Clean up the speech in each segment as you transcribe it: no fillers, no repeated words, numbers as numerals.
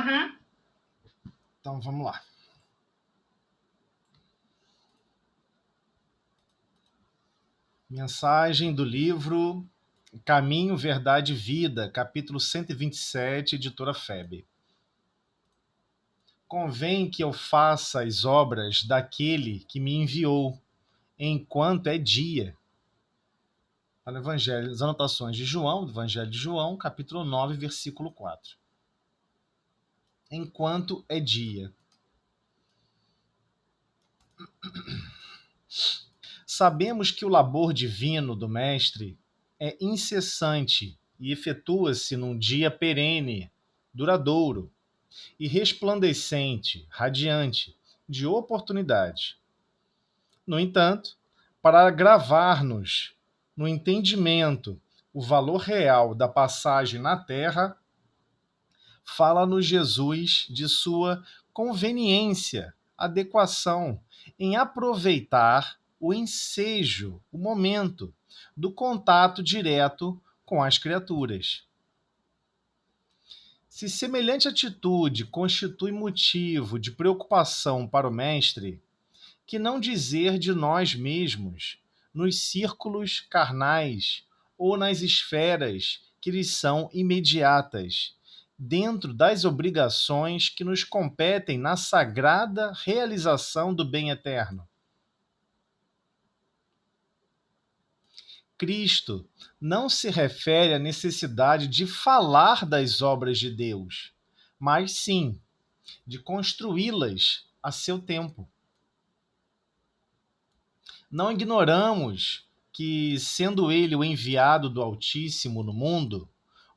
Aham. Então vamos lá. Mensagem do livro Caminho, Verdade e Vida, capítulo 127, editora FEB. Convém que eu faça as obras daquele que me enviou, enquanto é dia. Para o Evangelho, as anotações de João, do Evangelho de João, capítulo 9, versículo 4. Enquanto é dia. Sabemos que o labor divino do Mestre é incessante e efetua-se num dia perene, duradouro e resplandecente, radiante, de oportunidade. No entanto, para gravar-nos no entendimento o valor real da passagem na Terra, fala-nos Jesus de sua conveniência, adequação em aproveitar o ensejo, o momento do contato direto com as criaturas. Se semelhante atitude constitui motivo de preocupação para o Mestre, que não dizer de nós mesmos, nos círculos carnais ou nas esferas que lhes são imediatas, dentro das obrigações que nos competem na sagrada realização do bem eterno. Cristo não se refere à necessidade de falar das obras de Deus, mas sim de construí-las a seu tempo. Não ignoramos que, sendo ele o enviado do Altíssimo no mundo,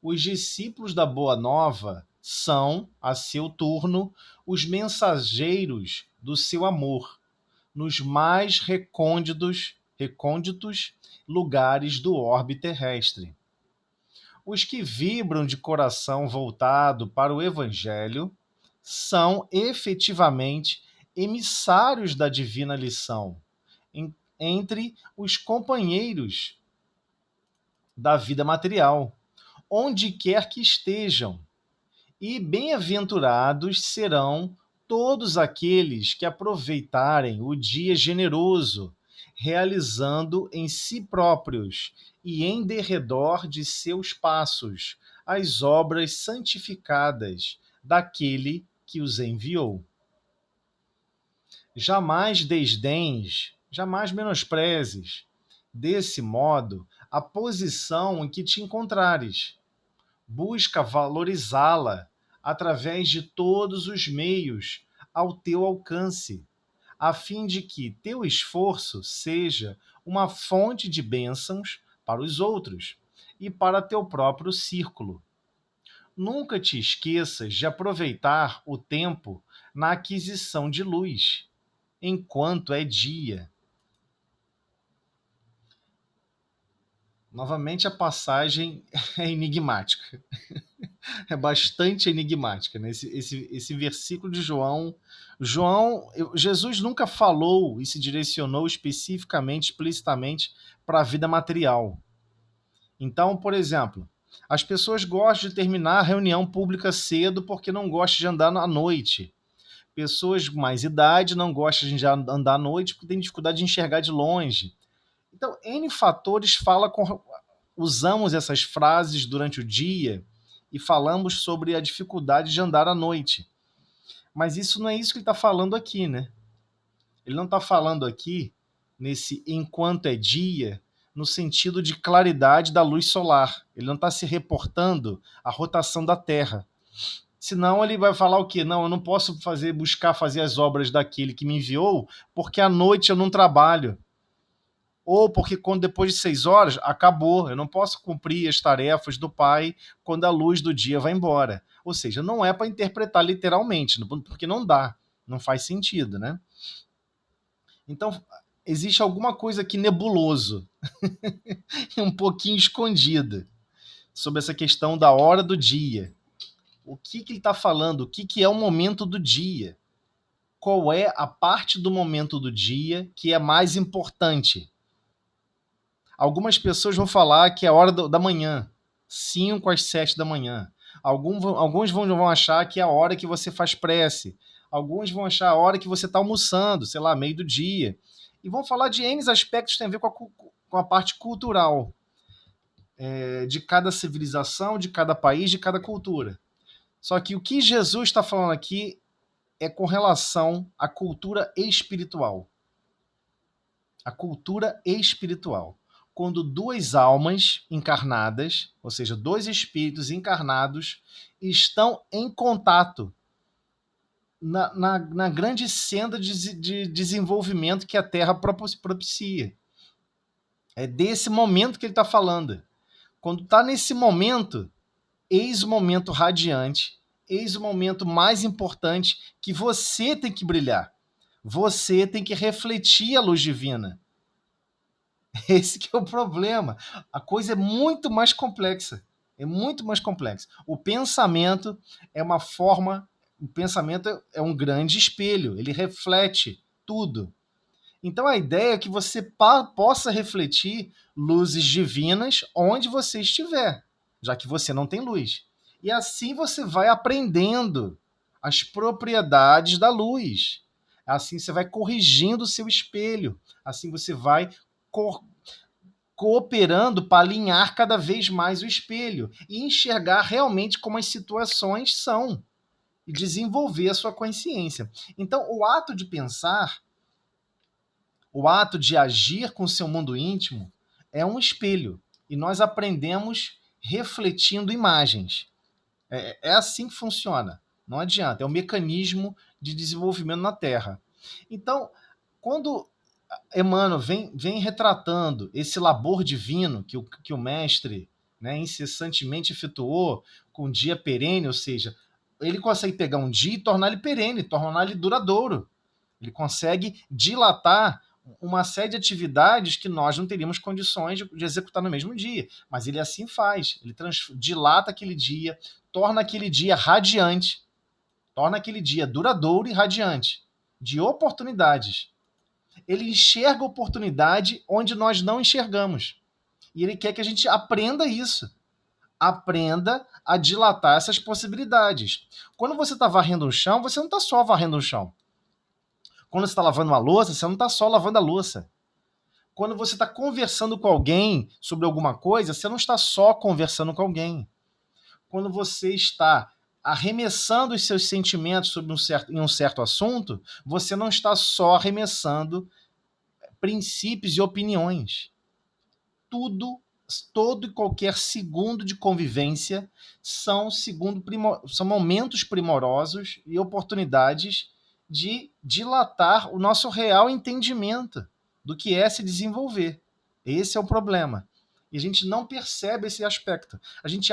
os discípulos da Boa Nova são, a seu turno, os mensageiros do seu amor, nos mais recônditos lugares do orbe terrestre. Os que vibram de coração voltado para o Evangelho são efetivamente emissários da divina lição, entre os companheiros da vida material, onde quer que estejam, e bem-aventurados serão todos aqueles que aproveitarem o dia generoso, realizando em si próprios e em derredor de seus passos as obras santificadas daquele que os enviou. Jamais desdéns, jamais menosprezes, desse modo, a posição em que te encontrares. Busca valorizá-la através de todos os meios ao teu alcance, a fim de que teu esforço seja uma fonte de bênçãos para os outros e para teu próprio círculo. Nunca te esqueças de aproveitar o tempo na aquisição de luz, enquanto é dia. Novamente, a passagem é enigmática. É bastante enigmática, né? Esse versículo de João. Jesus nunca falou e se direcionou especificamente, explicitamente para a vida material. Então, por exemplo, as pessoas gostam de terminar a reunião pública cedo porque não gostam de andar à noite. Pessoas com mais idade não gostam de andar à noite porque têm dificuldade de enxergar de longe. Então, N fatores usamos essas frases durante o dia e falamos sobre a dificuldade de andar à noite. Mas isso não é isso que ele está falando aqui, né? Ele não está falando aqui, nesse enquanto é dia, no sentido de claridade da luz solar. Ele não está se reportando à rotação da Terra. Senão ele vai falar o quê? Não, eu não posso buscar fazer as obras daquele que me enviou, porque à noite eu não trabalho. Ou porque quando depois de 6 horas, acabou. Eu não posso cumprir as tarefas do Pai quando a luz do dia vai embora. Ou seja, não é para interpretar literalmente, porque não dá. Não faz sentido, né? Então, existe alguma coisa aqui nebuloso, um pouquinho escondida, sobre essa questão da hora do dia. O que ele está falando? O que é o momento do dia? Qual é a parte do momento do dia que é mais importante? Algumas pessoas vão falar que é a hora da manhã, 5 às 7 da manhã. Alguns vão achar que é a hora que você faz prece. Alguns vão achar a hora que você está almoçando, sei lá, meio do dia. E vão falar de N aspectos que tem a ver com a parte cultural de cada civilização, de cada país, de cada cultura. Só que o que Jesus está falando aqui é com relação à cultura espiritual. A cultura espiritual. Quando duas almas encarnadas, ou seja, dois espíritos encarnados, estão em contato na grande senda de desenvolvimento que a Terra propicia. É desse momento que ele está falando. Quando está nesse momento, eis o momento radiante, eis o momento mais importante que você tem que brilhar. Você tem que refletir a luz divina. Esse que é o problema. A coisa é muito mais complexa. É muito mais complexa. O pensamento é uma forma. O pensamento é um grande espelho. Ele reflete tudo. Então a ideia é que você possa refletir luzes divinas onde você estiver, já que você não tem luz. E assim você vai aprendendo as propriedades da luz. Assim você vai corrigindo o seu espelho. Assim você vai cooperando para alinhar cada vez mais o espelho e enxergar realmente como as situações são e desenvolver a sua consciência. Então, o ato de pensar, o ato de agir com o seu mundo íntimo é um espelho e nós aprendemos refletindo imagens. É assim que funciona. Não adianta. É um mecanismo de desenvolvimento na Terra. Então, quando Emmanuel vem retratando esse labor divino que o mestre, né, incessantemente efetuou com um dia perene, ou seja, ele consegue pegar um dia e tornar ele perene, tornar ele duradouro. Ele consegue dilatar uma série de atividades que nós não teríamos condições de executar no mesmo dia. Mas ele assim faz. Ele dilata aquele dia, torna aquele dia radiante, torna aquele dia duradouro e radiante, de oportunidades. Ele enxerga oportunidade onde nós não enxergamos. E ele quer que a gente aprenda isso. Aprenda a dilatar essas possibilidades. Quando você está varrendo o chão, você não está só varrendo o chão. Quando você está lavando uma louça, você não está só lavando a louça. Quando você está conversando com alguém sobre alguma coisa, você não está só conversando com alguém. Quando você está arremessando os seus sentimentos sobre em um certo assunto, você não está só arremessando princípios e opiniões. Todo e qualquer segundo de convivência são momentos primorosos e oportunidades de dilatar o nosso real entendimento do que é se desenvolver. Esse é o problema. E a gente não percebe esse aspecto. A gente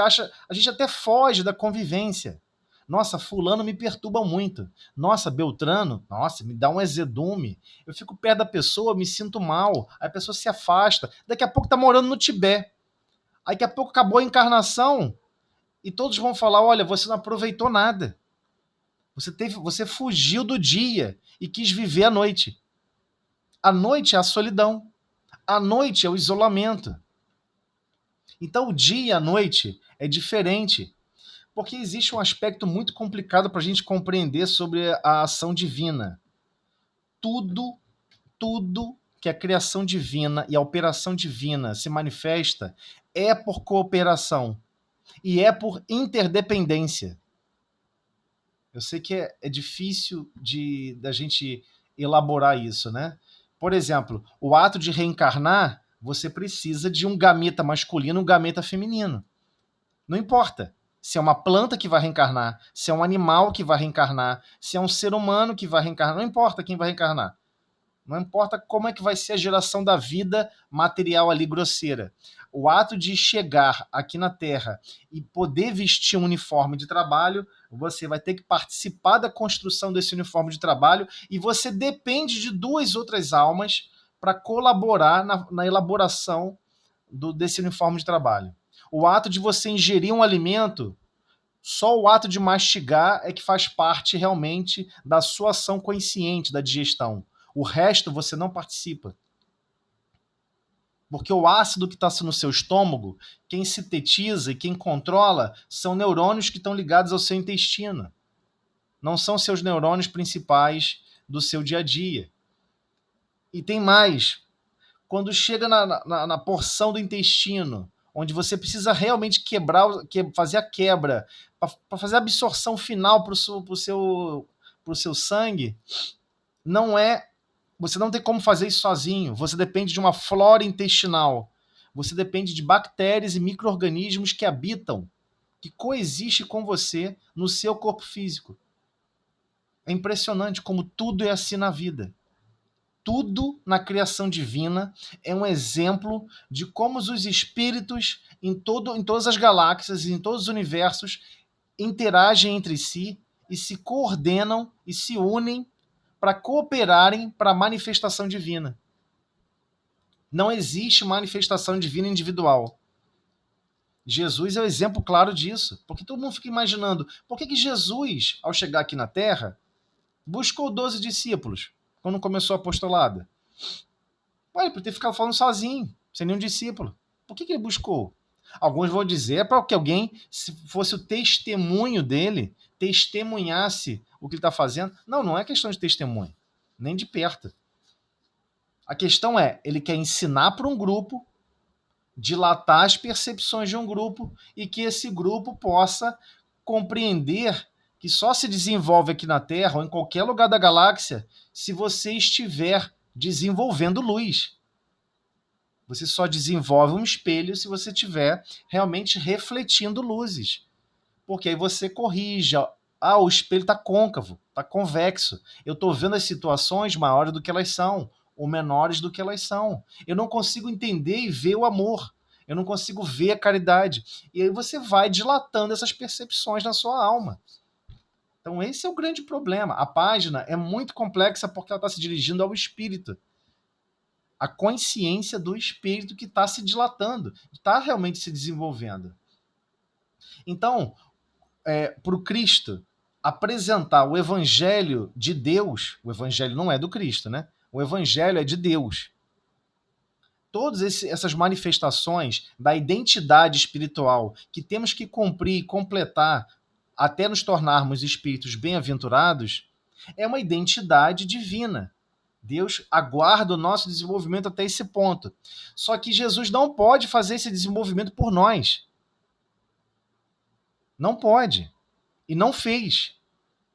até foge da convivência. Nossa, fulano me perturba muito. Nossa, Beltrano, nossa, me dá um azedume. Eu fico perto da pessoa, me sinto mal. Aí a pessoa se afasta. Daqui a pouco tá morando no Tibete. Aí daqui a pouco acabou a encarnação e todos vão falar: olha, você não aproveitou nada. Você fugiu do dia e quis viver a noite. A noite é a solidão. A noite é o isolamento. Então o dia e a noite é diferente. Porque existe um aspecto muito complicado para a gente compreender sobre a ação divina. Tudo que a criação divina e a operação divina se manifesta é por cooperação e é por interdependência. Eu sei que é difícil da gente elaborar isso, né? Por exemplo, o ato de reencarnar, você precisa de um gameta masculino e um gameta feminino. Não importa se é uma planta que vai reencarnar, se é um animal que vai reencarnar, se é um ser humano que vai reencarnar, não importa quem vai reencarnar. Não importa como é que vai ser a geração da vida material ali grosseira. O ato de chegar aqui na Terra e poder vestir um uniforme de trabalho, você vai ter que participar da construção desse uniforme de trabalho e você depende de duas outras almas para colaborar na elaboração desse uniforme de trabalho. O ato de você ingerir um alimento, só o ato de mastigar é que faz parte realmente da sua ação consciente da digestão. O resto você não participa. Porque o ácido que está no seu estômago, quem sintetiza e quem controla são neurônios que estão ligados ao seu intestino. Não são seus neurônios principais do seu dia a dia. E tem mais. Quando chega na porção do intestino, onde você precisa realmente fazer a quebra, para fazer a absorção final para o seu sangue, não é. Você não tem como fazer isso sozinho. Você depende de uma flora intestinal. Você depende de bactérias e micro-organismos que habitam, que coexistem com você no seu corpo físico. É impressionante como tudo é assim na vida. Tudo na criação divina é um exemplo de como os espíritos em todas as galáxias e em todos os universos interagem entre si e se coordenam e se unem para cooperarem para a manifestação divina. Não existe manifestação divina individual. Jesus é o exemplo claro disso, porque todo mundo fica imaginando por que Jesus, ao chegar aqui na Terra, buscou 12 discípulos quando começou a apostolada. Olha, por ter ficado falando sozinho, sem nenhum discípulo. Por que ele buscou? Alguns vão dizer para que alguém, se fosse o testemunho dele, testemunhasse o que ele está fazendo. Não, não é questão de testemunho, nem de perto. A questão é, ele quer ensinar para um grupo, dilatar as percepções de um grupo e que esse grupo possa compreender que só se desenvolve aqui na Terra ou em qualquer lugar da galáxia se você estiver desenvolvendo luz. Você só desenvolve um espelho se você estiver realmente refletindo luzes. Porque aí você corrige. Ah, o espelho está côncavo, está convexo. Eu estou vendo as situações maiores do que elas são, ou menores do que elas são. Eu não consigo entender e ver o amor. Eu não consigo ver a caridade. E aí você vai dilatando essas percepções na sua alma. Então esse é o grande problema. A página é muito complexa porque ela está se dirigindo ao espírito. A consciência do espírito que está se dilatando, está realmente se desenvolvendo. Então, para o Cristo apresentar o evangelho de Deus, o evangelho não é do Cristo, né? O evangelho é de Deus. Todas essas manifestações da identidade espiritual que temos que cumprir e completar até nos tornarmos espíritos bem-aventurados, é uma identidade divina. Deus aguarda o nosso desenvolvimento até esse ponto. Só que Jesus não pode fazer esse desenvolvimento por nós. Não pode. E não fez.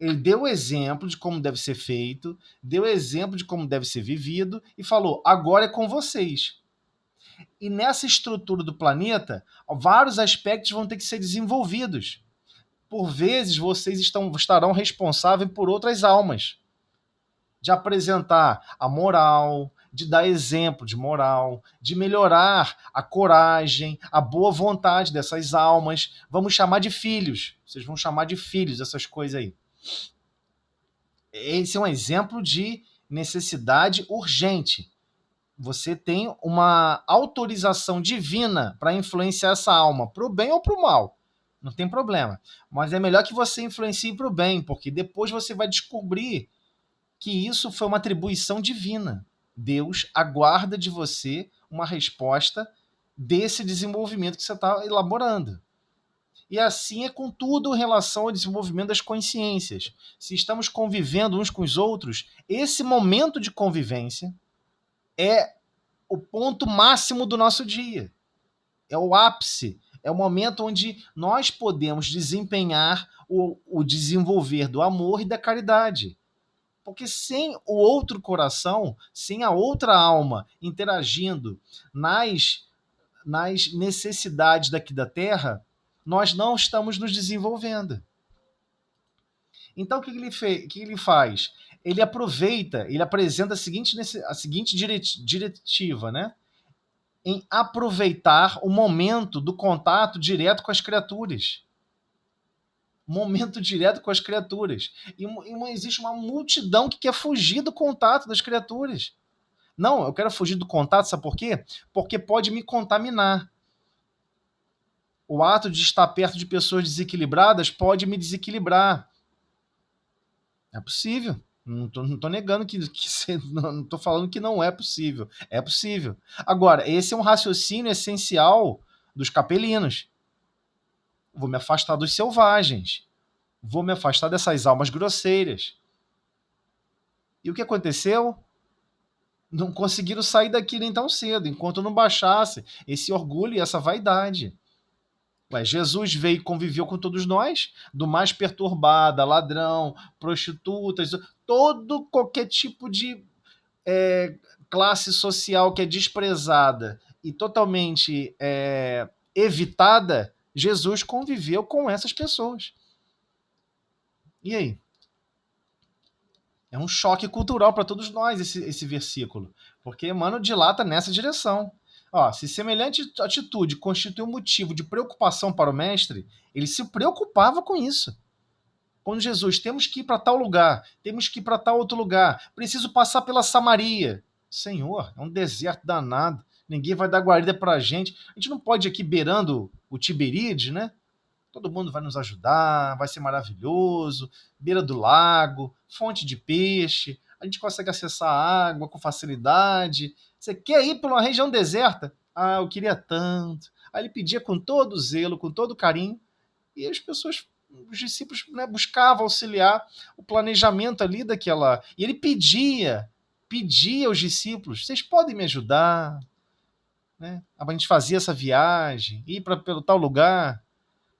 Ele deu o exemplo de como deve ser feito, deu o exemplo de como deve ser vivido e falou: agora é com vocês. E nessa estrutura do planeta, vários aspectos vão ter que ser desenvolvidos. Por vezes, vocês estarão responsáveis por outras almas. De apresentar a moral, de dar exemplo de moral, de melhorar a coragem, a boa vontade dessas almas. Vamos chamar de filhos. Vocês vão chamar de filhos essas coisas aí. Esse é um exemplo de necessidade urgente. Você tem uma autorização divina para influenciar essa alma, para o bem ou para o mal. Não tem problema. Mas é melhor que você influencie para o bem, porque depois você vai descobrir que isso foi uma atribuição divina. Deus aguarda de você uma resposta desse desenvolvimento que você está elaborando. E assim é com tudo em relação ao desenvolvimento das consciências. Se estamos convivendo uns com os outros, esse momento de convivência é o ponto máximo do nosso dia. É o ápice. É o momento onde nós podemos desempenhar o desenvolver do amor e da caridade. Porque sem o outro coração, sem a outra alma interagindo nas necessidades daqui da Terra, nós não estamos nos desenvolvendo. Então, o que ele faz? Ele aproveita, ele apresenta a seguinte diretiva, né? Em aproveitar o momento do contato direto com as criaturas. Momento direto com as criaturas. E existe uma multidão que quer fugir do contato das criaturas. Não, eu quero fugir do contato, sabe por quê? Porque pode me contaminar. O ato de estar perto de pessoas desequilibradas pode me desequilibrar. É possível. Não tô negando não tô falando que não é possível. É possível. Agora, esse é um raciocínio essencial dos capelinos. Vou me afastar dos selvagens. Vou me afastar dessas almas grosseiras. E o que aconteceu? Não conseguiram sair daqui nem tão cedo, enquanto não baixasse esse orgulho e essa vaidade. Ué, Jesus veio e conviveu com todos nós, do mais perturbada, ladrão, prostitutas, todo qualquer tipo de classe social que é desprezada e totalmente evitada, Jesus conviveu com essas pessoas. E aí? É um choque cultural para todos nós esse versículo, porque Emmanuel dilata nessa direção. Ó, se semelhante atitude constitui um motivo de preocupação para o mestre, ele se preocupava com isso. Quando Jesus, temos que ir para tal lugar, temos que ir para tal outro lugar, preciso passar pela Samaria. Senhor, é um deserto danado, ninguém vai dar guarida para a gente não pode ir aqui beirando o Tiberíades, né? Todo mundo vai nos ajudar, vai ser maravilhoso, beira do lago, fonte de peixe, a gente consegue acessar a água com facilidade. Você quer ir para uma região deserta? Ah, eu queria tanto. Aí ele pedia com todo zelo, com todo carinho, e as pessoas, os discípulos, né, buscavam auxiliar o planejamento ali daquela. E ele pedia aos discípulos: vocês podem me ajudar? Né? A gente fazia essa viagem, ir para pelo tal lugar.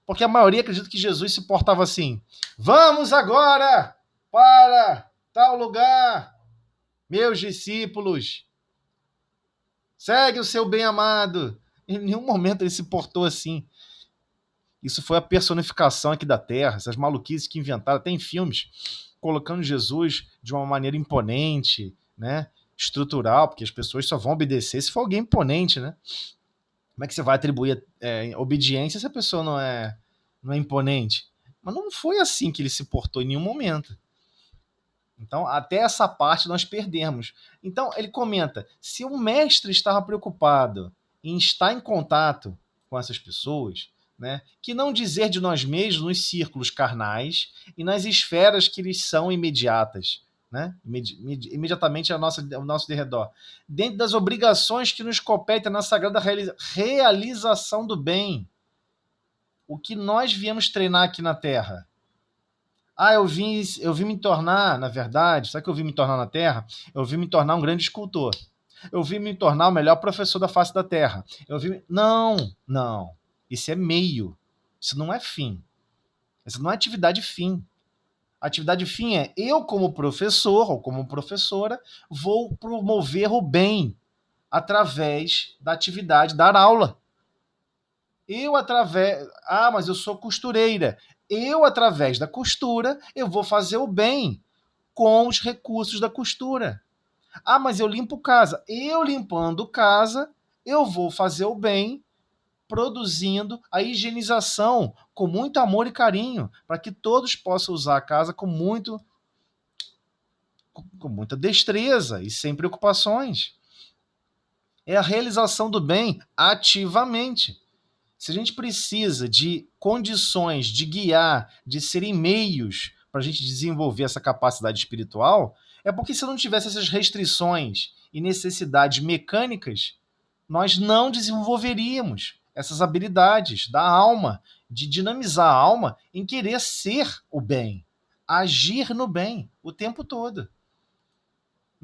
Porque a maioria acredita que Jesus se portava assim: vamos agora para tal lugar, meus discípulos, segue o seu bem-amado. Em nenhum momento ele se portou assim. Isso foi a personificação aqui da Terra, essas maluquices que inventaram. Tem filmes colocando Jesus de uma maneira imponente, né? Estrutural, porque as pessoas só vão obedecer se for alguém imponente, né? Como é que você vai atribuir obediência se a pessoa não é imponente? Mas não foi assim que ele se portou em nenhum momento. Então, até essa parte nós perdemos. Então, ele comenta: se o mestre estava preocupado em estar em contato com essas pessoas, né, que não dizer de nós mesmos nos círculos carnais e nas esferas que lhes são imediatas, né, imediatamente ao nosso derredor, dentro das obrigações que nos competem na sagrada realização do bem. O que nós viemos treinar aqui na Terra? Ah, eu vim me tornar, na verdade, sabe o que eu vim me tornar na Terra? Eu vim me tornar um grande escultor. Eu vim me tornar o melhor professor da face da Terra. Não, não. Isso é meio. Isso não é fim. Isso não é atividade fim. A atividade fim é eu, como professor ou como professora, vou promover o bem através da atividade, dar aula. Mas eu sou costureira. Eu, através da costura, eu vou fazer o bem com os recursos da costura. Ah, mas eu limpo casa. Eu limpando casa, eu vou fazer o bem produzindo a higienização com muito amor e carinho, para que todos possam usar a casa com muita destreza e sem preocupações. É a realização do bem ativamente. Se a gente precisa de condições de guiar, de serem meios para a gente desenvolver essa capacidade espiritual, é porque se não tivesse essas restrições e necessidades mecânicas, nós não desenvolveríamos essas habilidades da alma, de dinamizar a alma em querer ser o bem, agir no bem o tempo todo.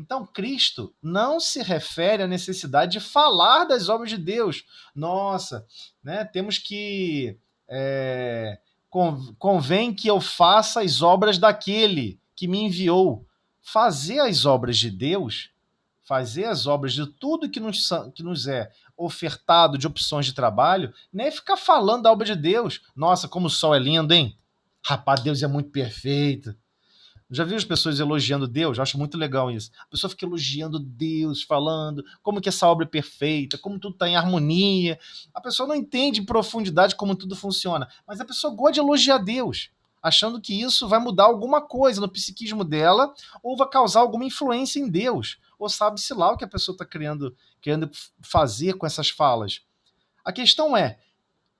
Então, Cristo não se refere à necessidade de falar das obras de Deus. Nossa, né, temos que. Convém que eu faça as obras daquele que me enviou. Fazer as obras de Deus, fazer as obras de tudo que nos é ofertado de opções de trabalho, não é ficar falando da obra de Deus. Nossa, como o sol é lindo, hein? Rapaz, Deus é muito perfeito. Já viu as pessoas elogiando Deus? Eu acho muito legal isso. A pessoa fica elogiando Deus, falando como que essa obra é perfeita, como tudo está em harmonia. A pessoa não entende em profundidade como tudo funciona, mas a pessoa gosta de elogiar Deus, achando que isso vai mudar alguma coisa no psiquismo dela ou vai causar alguma influência em Deus. Ou sabe-se lá o que a pessoa está querendo fazer com essas falas. A questão é,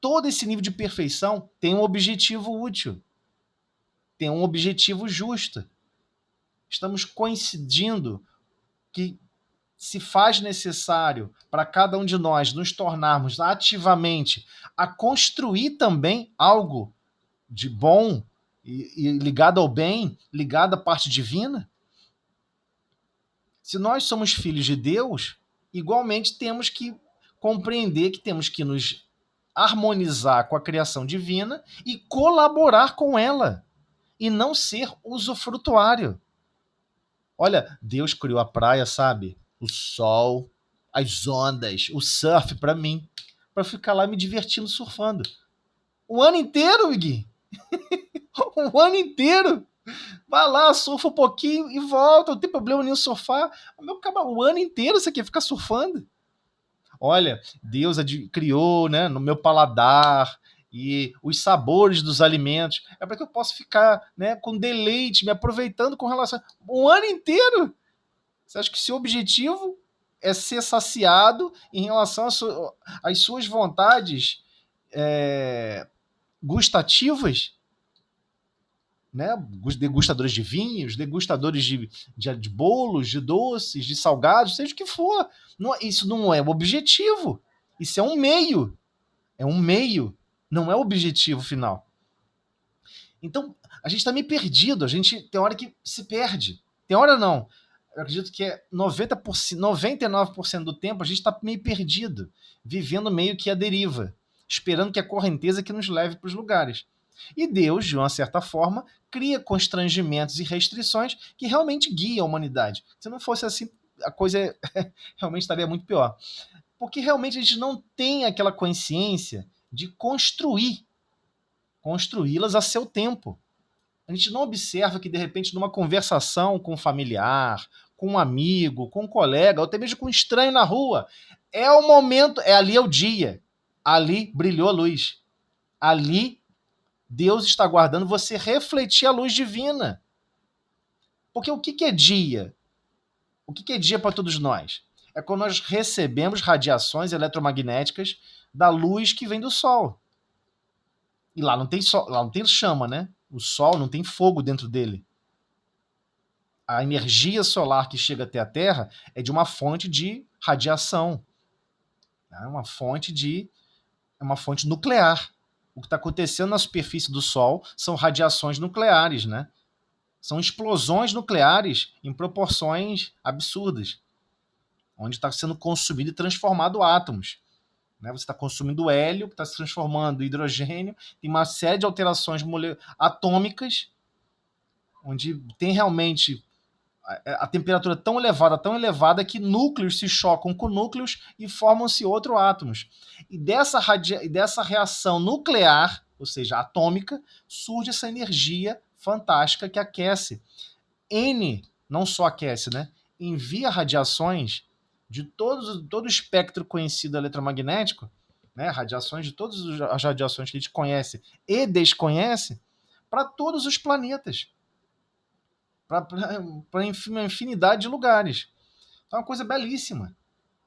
todo esse nível de perfeição tem um objetivo útil, tem um objetivo justo. Estamos coincidindo que se faz necessário para cada um de nós nos tornarmos ativamente a construir também algo de bom e ligado ao bem, ligado à parte divina? Se nós somos filhos de Deus, igualmente temos que compreender que temos que nos harmonizar com a criação divina e colaborar com ela, e não ser usufrutuário. Olha, Deus criou a praia, sabe? O sol, as ondas, o surf para mim, para ficar lá me divertindo surfando. O ano inteiro, Miguel. O ano inteiro. Vai lá, surfa um pouquinho e volta. Não tem problema nenhum surfar. O ano inteiro você quer ficar surfando? Olha, Deus criou, né, no meu paladar e os sabores dos alimentos. É para que eu possa ficar, né, com deleite, me aproveitando com relação. O ano inteiro. Você acha que seu objetivo é ser saciado em relação às suas vontades gustativas? Né? Os degustadores de vinhos, degustadores de bolos, de doces, de salgados, seja o que for. Não, isso não é o objetivo. Isso é um meio. É um meio. Não é o objetivo final. Então, a gente está meio perdido. A gente tem hora que se perde. Tem hora não. Eu acredito que é 99% do tempo a gente está meio perdido, vivendo meio que a deriva, esperando que a correnteza que nos leve para os lugares. E Deus, de uma certa forma, cria constrangimentos e restrições que realmente guiam a humanidade. Se não fosse assim, a coisa realmente estaria muito pior. Porque realmente a gente não tem aquela consciência de construí-las a seu tempo. A gente não observa que, de repente, numa conversação com um familiar, com um amigo, com um colega, ou até mesmo com um estranho na rua, é o momento, ali é o dia. Ali brilhou a luz. Ali Deus está guardando você refletir a luz divina. Porque o que é dia? O que é dia para todos nós? É quando nós recebemos radiações eletromagnéticas da luz que vem do Sol. E lá não tem sol, lá não tem chama, né? O Sol não tem fogo dentro dele. A energia solar que chega até a Terra é de uma fonte de radiação. É uma fonte nuclear. O que está acontecendo na superfície do Sol são radiações nucleares, né? São explosões nucleares em proporções absurdas, onde está sendo consumido e transformado átomos. Né? Você está consumindo hélio, que está se transformando em hidrogênio, tem uma série de alterações atômicas, onde tem realmente a temperatura tão elevada que núcleos se chocam com núcleos e formam-se outros átomos. E dessa reação nuclear, ou seja, atômica, surge essa energia fantástica que aquece. Não só aquece, né? Envia radiações de todo o espectro conhecido eletromagnético, né? Radiações de todas as radiações que a gente conhece e desconhece, para todos os planetas. Para uma infinidade de lugares. Então é uma coisa belíssima.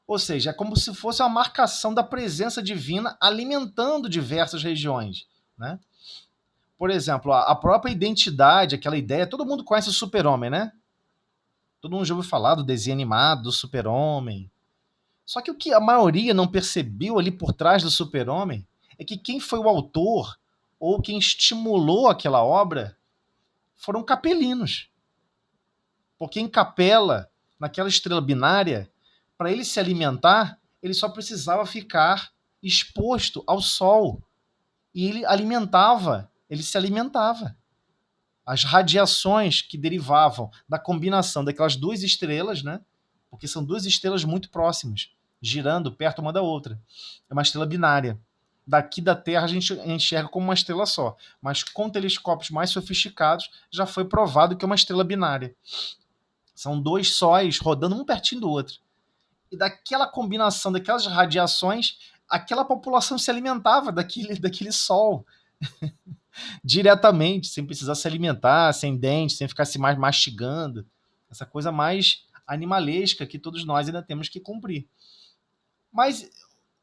Ou seja, é como se fosse uma marcação da presença divina alimentando diversas regiões. Né? Por exemplo, a própria identidade, aquela ideia, todo mundo conhece o Super-Homem, né? Todo mundo já ouviu falar do desenho animado do Super-Homem. Só que o que a maioria não percebeu ali por trás do Super-Homem é que quem foi o autor ou quem estimulou aquela obra foram capelinos. Porque em Capela, naquela estrela binária, para ele se alimentar, ele só precisava ficar exposto ao sol. E ele se alimentava. As radiações que derivavam da combinação daquelas duas estrelas, né? Porque são duas estrelas muito próximas, girando perto uma da outra. É uma estrela binária. Daqui da Terra a gente enxerga como uma estrela só. Mas com telescópios mais sofisticados, já foi provado que é uma estrela binária. São dois sóis rodando um pertinho do outro. E daquela combinação, daquelas radiações, aquela população se alimentava daquele sol diretamente, sem precisar se alimentar, sem dentes, sem ficar se mais mastigando. Essa coisa mais animalesca que todos nós ainda temos que cumprir. Mas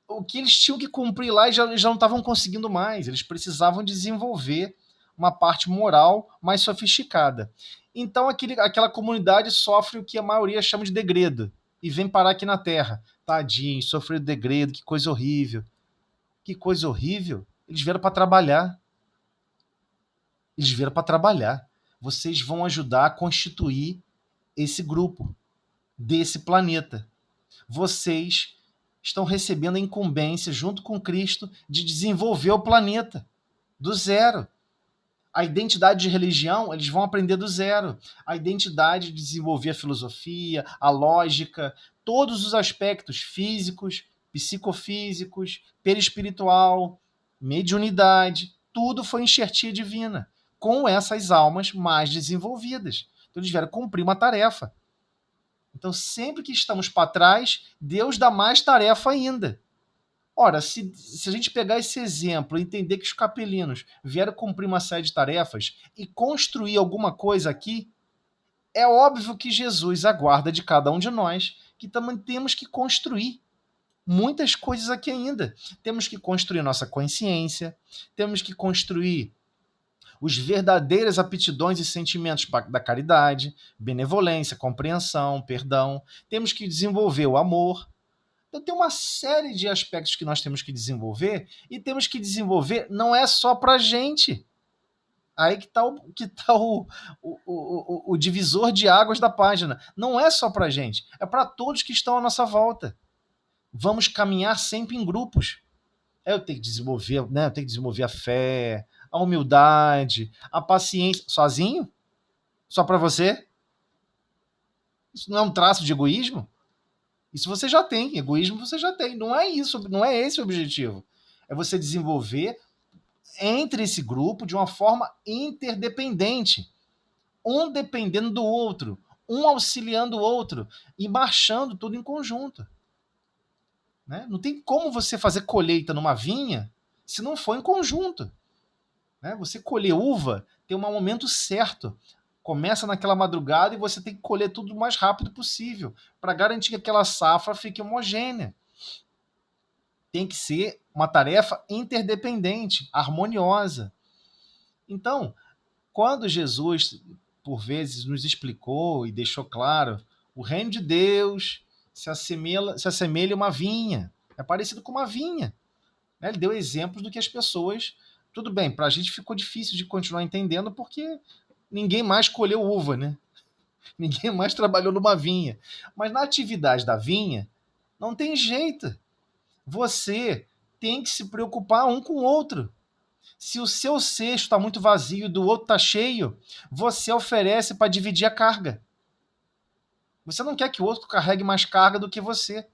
o que eles tinham que cumprir lá já não estavam conseguindo mais. Eles precisavam desenvolver uma parte moral mais sofisticada. Então aquela comunidade sofre o que a maioria chama de degredo e vem parar aqui na Terra. Tadinho, sofreu degredo, que coisa horrível. Que coisa horrível. Eles vieram para trabalhar. Eles vieram para trabalhar. Vocês vão ajudar a constituir esse grupo desse planeta. Vocês estão recebendo a incumbência, junto com Cristo, de desenvolver o planeta do zero. A identidade de religião, eles vão aprender do zero. A identidade de desenvolver a filosofia, a lógica, todos os aspectos físicos, psicofísicos, perispiritual, mediunidade, tudo foi enxertia divina, com essas almas mais desenvolvidas. Então eles vieram cumprir uma tarefa. Então sempre que estamos para trás, Deus dá mais tarefa ainda. Ora, se a gente pegar esse exemplo e entender que os capelinos vieram cumprir uma série de tarefas e construir alguma coisa aqui, é óbvio que Jesus aguarda de cada um de nós que também temos que construir muitas coisas aqui ainda. Temos que construir nossa consciência, temos que construir os verdadeiras aptidões e sentimentos da caridade, benevolência, compreensão, perdão. Temos que desenvolver o amor. Então tem uma série de aspectos que nós temos que desenvolver e temos que desenvolver não é só para a gente. Aí que está o divisor de águas da página. Não é só para a gente, é para todos que estão à nossa volta. Vamos caminhar sempre em grupos. Eu tenho que desenvolver, né? Eu tenho que desenvolver a fé, a humildade, a paciência. Sozinho? Só para você? Isso não é um traço de egoísmo? Isso você já tem, egoísmo você já tem. Não é isso, não é esse o objetivo. É você desenvolver entre esse grupo de uma forma interdependente. Um dependendo do outro, um auxiliando o outro e marchando tudo em conjunto. Né? Não tem como você fazer colheita numa vinha se não for em conjunto. Né? Você colher uva tem um momento certo. Começa naquela madrugada e você tem que colher tudo o mais rápido possível para garantir que aquela safra fique homogênea. Tem que ser uma tarefa interdependente, harmoniosa. Então, quando Jesus, por vezes, nos explicou e deixou claro, o reino de Deus se assemelha a uma vinha. É parecido com uma vinha. Ele deu exemplos do que as pessoas... Tudo bem, para a gente ficou difícil de continuar entendendo porque ninguém mais colheu uva, né? Ninguém mais trabalhou numa vinha. Mas na atividade da vinha, não tem jeito. Você tem que se preocupar um com o outro. Se o seu cesto está muito vazio e do outro está cheio, você oferece para dividir a carga. Você não quer que o outro carregue mais carga do que você.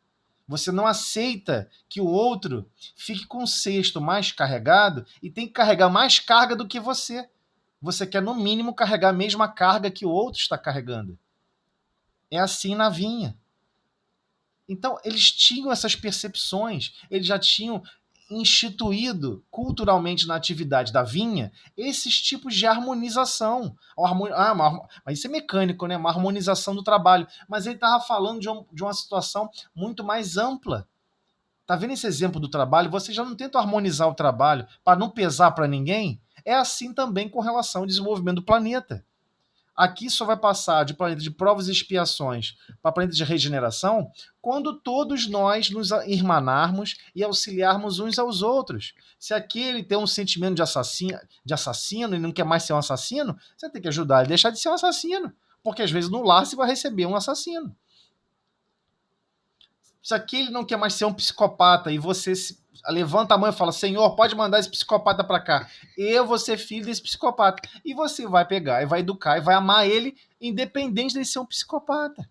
Você não aceita que o outro fique com o cesto mais carregado e tem que carregar mais carga do que você. Você quer, no mínimo, carregar a mesma carga que o outro está carregando. É assim na vinha. Então, eles tinham essas percepções, eles já tinham instituído culturalmente na atividade da vinha esses tipos de harmonização. Mas isso é mecânico, né? Uma harmonização do trabalho. Mas ele estava falando de uma situação muito mais ampla. Tá vendo esse exemplo do trabalho? Você já não tenta harmonizar o trabalho para não pesar para ninguém? É assim também com relação ao desenvolvimento do planeta. Aqui só vai passar de planeta de provas e expiações para planeta de regeneração quando todos nós nos irmanarmos e auxiliarmos uns aos outros. Se aquele tem um sentimento de assassino e não quer mais ser um assassino, você tem que ajudar ele a deixar de ser um assassino. Porque às vezes no lar você vai receber um assassino. Se aquele não quer mais ser um psicopata e você levanta a mão e fala, Senhor, pode mandar esse psicopata para cá. Eu vou ser filho desse psicopata. E você vai pegar e vai educar e vai amar ele, independente de ser um psicopata.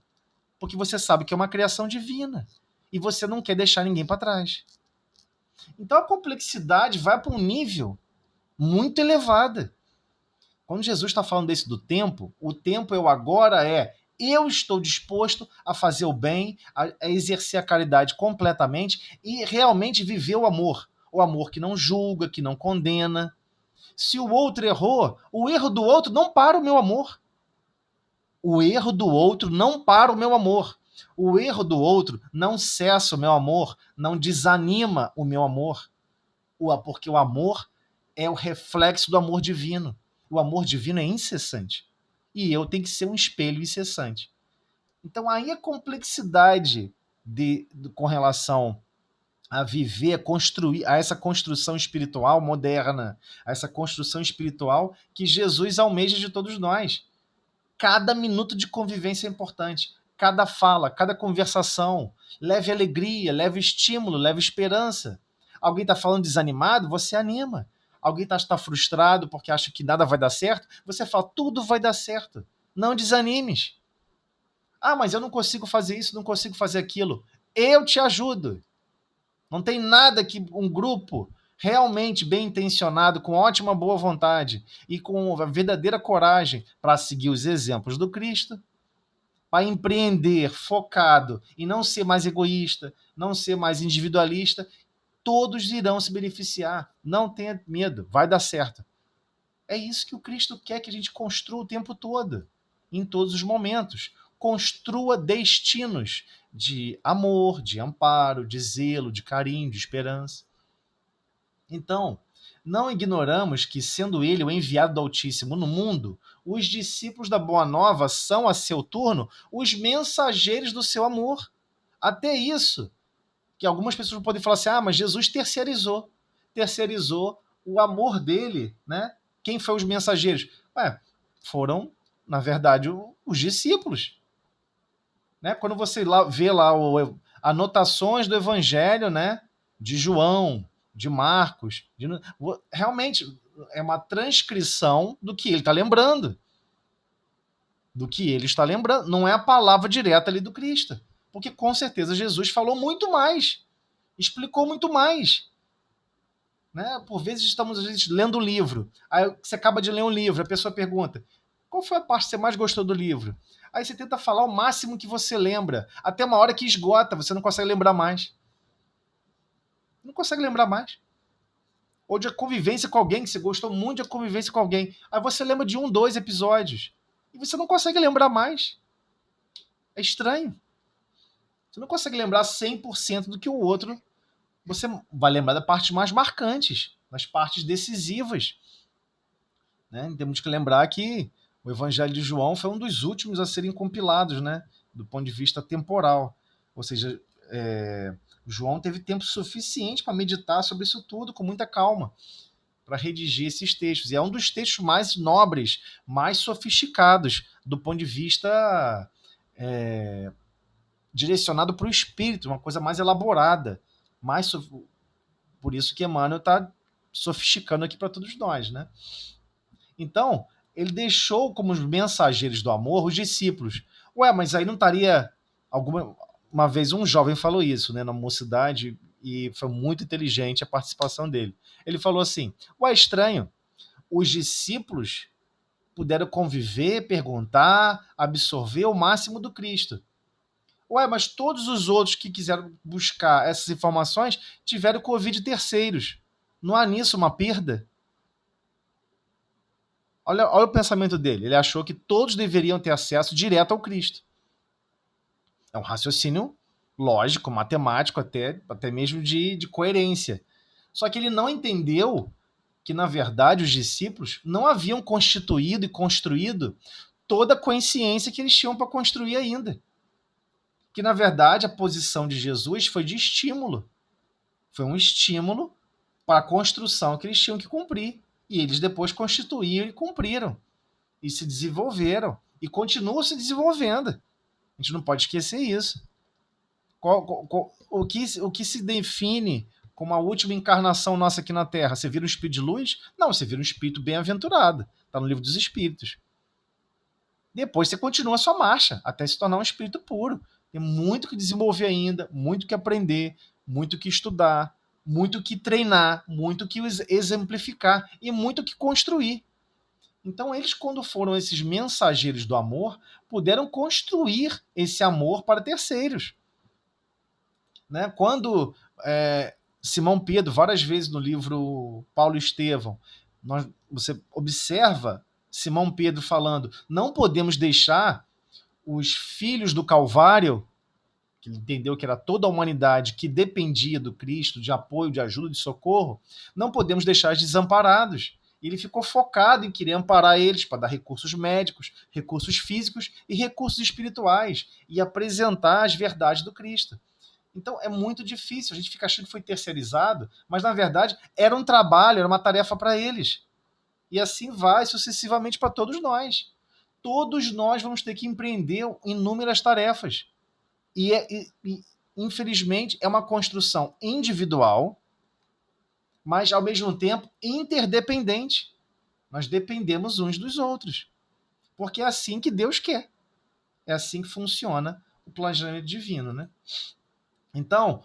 Porque você sabe que é uma criação divina. E você não quer deixar ninguém para trás. Então a complexidade vai para um nível muito elevado. Quando Jesus está falando desse do tempo, o tempo é o agora, eu estou disposto a fazer o bem, a exercer a caridade completamente e realmente viver o amor. O amor que não julga, que não condena. Se o outro errou, o erro do outro não para o meu amor. O erro do outro não para o meu amor. O erro do outro não cessa o meu amor, não desanima o meu amor. Porque o amor é o reflexo do amor divino. O amor divino é incessante. E eu tenho que ser um espelho incessante. Então, aí a complexidade com relação a viver, a construir, a essa construção espiritual moderna, a essa construção espiritual que Jesus almeja de todos nós. Cada minuto de convivência é importante. Cada fala, cada conversação. Leve alegria, leve estímulo, leve esperança. Alguém está falando desanimado, você anima. Alguém está frustrado porque acha que nada vai dar certo, você fala, tudo vai dar certo. Não desanimes. Ah, mas eu não consigo fazer isso, não consigo fazer aquilo. Eu te ajudo. Não tem nada que um grupo realmente bem intencionado, com ótima boa vontade e com a verdadeira coragem para seguir os exemplos do Cristo, para empreender focado e não ser mais egoísta, não ser mais individualista, todos irão se beneficiar. Não tenha medo, vai dar certo. É isso que o Cristo quer que a gente construa o tempo todo, em todos os momentos. Construa destinos de amor, de amparo, de zelo, de carinho, de esperança. Então, não ignoramos que, sendo ele o enviado do Altíssimo no mundo, os discípulos da Boa Nova são, a seu turno, os mensageiros do seu amor. Até isso, que algumas pessoas podem falar assim, mas Jesus terceirizou o amor dele, né? Quem foi os mensageiros? Foram, na verdade, os discípulos. Né? Quando você vê lá anotações do Evangelho, né? De João, de Marcos, realmente é uma transcrição do que ele está lembrando. Do que ele está lembrando. Não é a palavra direta ali do Cristo. Porque com certeza Jesus falou muito mais. Explicou muito mais. Né? Por vezes estamos lendo um livro. Aí você acaba de ler um livro, a pessoa pergunta, qual foi a parte que você mais gostou do livro? Aí você tenta falar o máximo que você lembra, até uma hora que esgota, você não consegue lembrar mais. Não consegue lembrar mais. Ou de convivência com alguém, que você gostou muito de convivência com alguém. Aí você lembra de 1, 2 episódios. E você não consegue lembrar mais. É estranho. Você não consegue lembrar 100% do que o outro. Você vai lembrar das partes mais marcantes, das partes decisivas. Né? Temos que lembrar que o Evangelho de João foi um dos últimos a serem compilados, né? Do ponto de vista temporal. Ou seja, João teve tempo suficiente para meditar sobre isso tudo com muita calma, para redigir esses textos. E é um dos textos mais nobres, mais sofisticados, do ponto de vista direcionado para o espírito, uma coisa mais elaborada. Por isso que Emmanuel está sofisticando aqui para todos nós, né? Então, ele deixou como mensageiros do amor os discípulos. Mas aí não estaria... Uma vez um jovem falou isso, né, na mocidade, e foi muito inteligente a participação dele. Ele falou assim, estranho, os discípulos puderam conviver, perguntar, absorver o máximo do Cristo. Mas todos os outros que quiseram buscar essas informações tiveram que ouvir de terceiros. Não há nisso uma perda? Olha o pensamento dele. Ele achou que todos deveriam ter acesso direto ao Cristo. É um raciocínio lógico, matemático, até mesmo de coerência. Só que ele não entendeu que, na verdade, os discípulos não haviam constituído e construído toda a consciência que eles tinham para construir ainda. Que, na verdade, a posição de Jesus foi de estímulo. Foi um estímulo para a construção que eles tinham que cumprir. E eles depois constituíram e cumpriram. E se desenvolveram. E continuam se desenvolvendo. A gente não pode esquecer isso. O que se define como a última encarnação nossa aqui na Terra? Você vira um espírito de luz? Não, você vira um espírito bem-aventurado. Está no livro dos Espíritos. Depois você continua a sua marcha, até se tornar um espírito puro. Tem muito que desenvolver ainda, muito que aprender, muito que estudar, muito que treinar, muito que exemplificar e muito que construir. Então, eles, quando foram esses mensageiros do amor, puderam construir esse amor para terceiros. Né? Quando Simão Pedro, várias vezes no livro Paulo e Estevão, você observa Simão Pedro falando, não podemos deixar os filhos do Calvário, que ele entendeu que era toda a humanidade que dependia do Cristo, de apoio, de ajuda, de socorro, não podemos deixar desamparados. E ele ficou focado em querer amparar eles para dar recursos médicos, recursos físicos e recursos espirituais e apresentar as verdades do Cristo. Então é muito difícil, a gente fica achando que foi terceirizado, mas na verdade era um trabalho, era uma tarefa para eles. E assim vai sucessivamente para todos nós. Todos nós vamos ter que empreender inúmeras tarefas. Infelizmente, é uma construção individual, mas ao mesmo tempo interdependente. Nós dependemos uns dos outros. Porque é assim que Deus quer. É assim que funciona o planejamento divino, né? Então,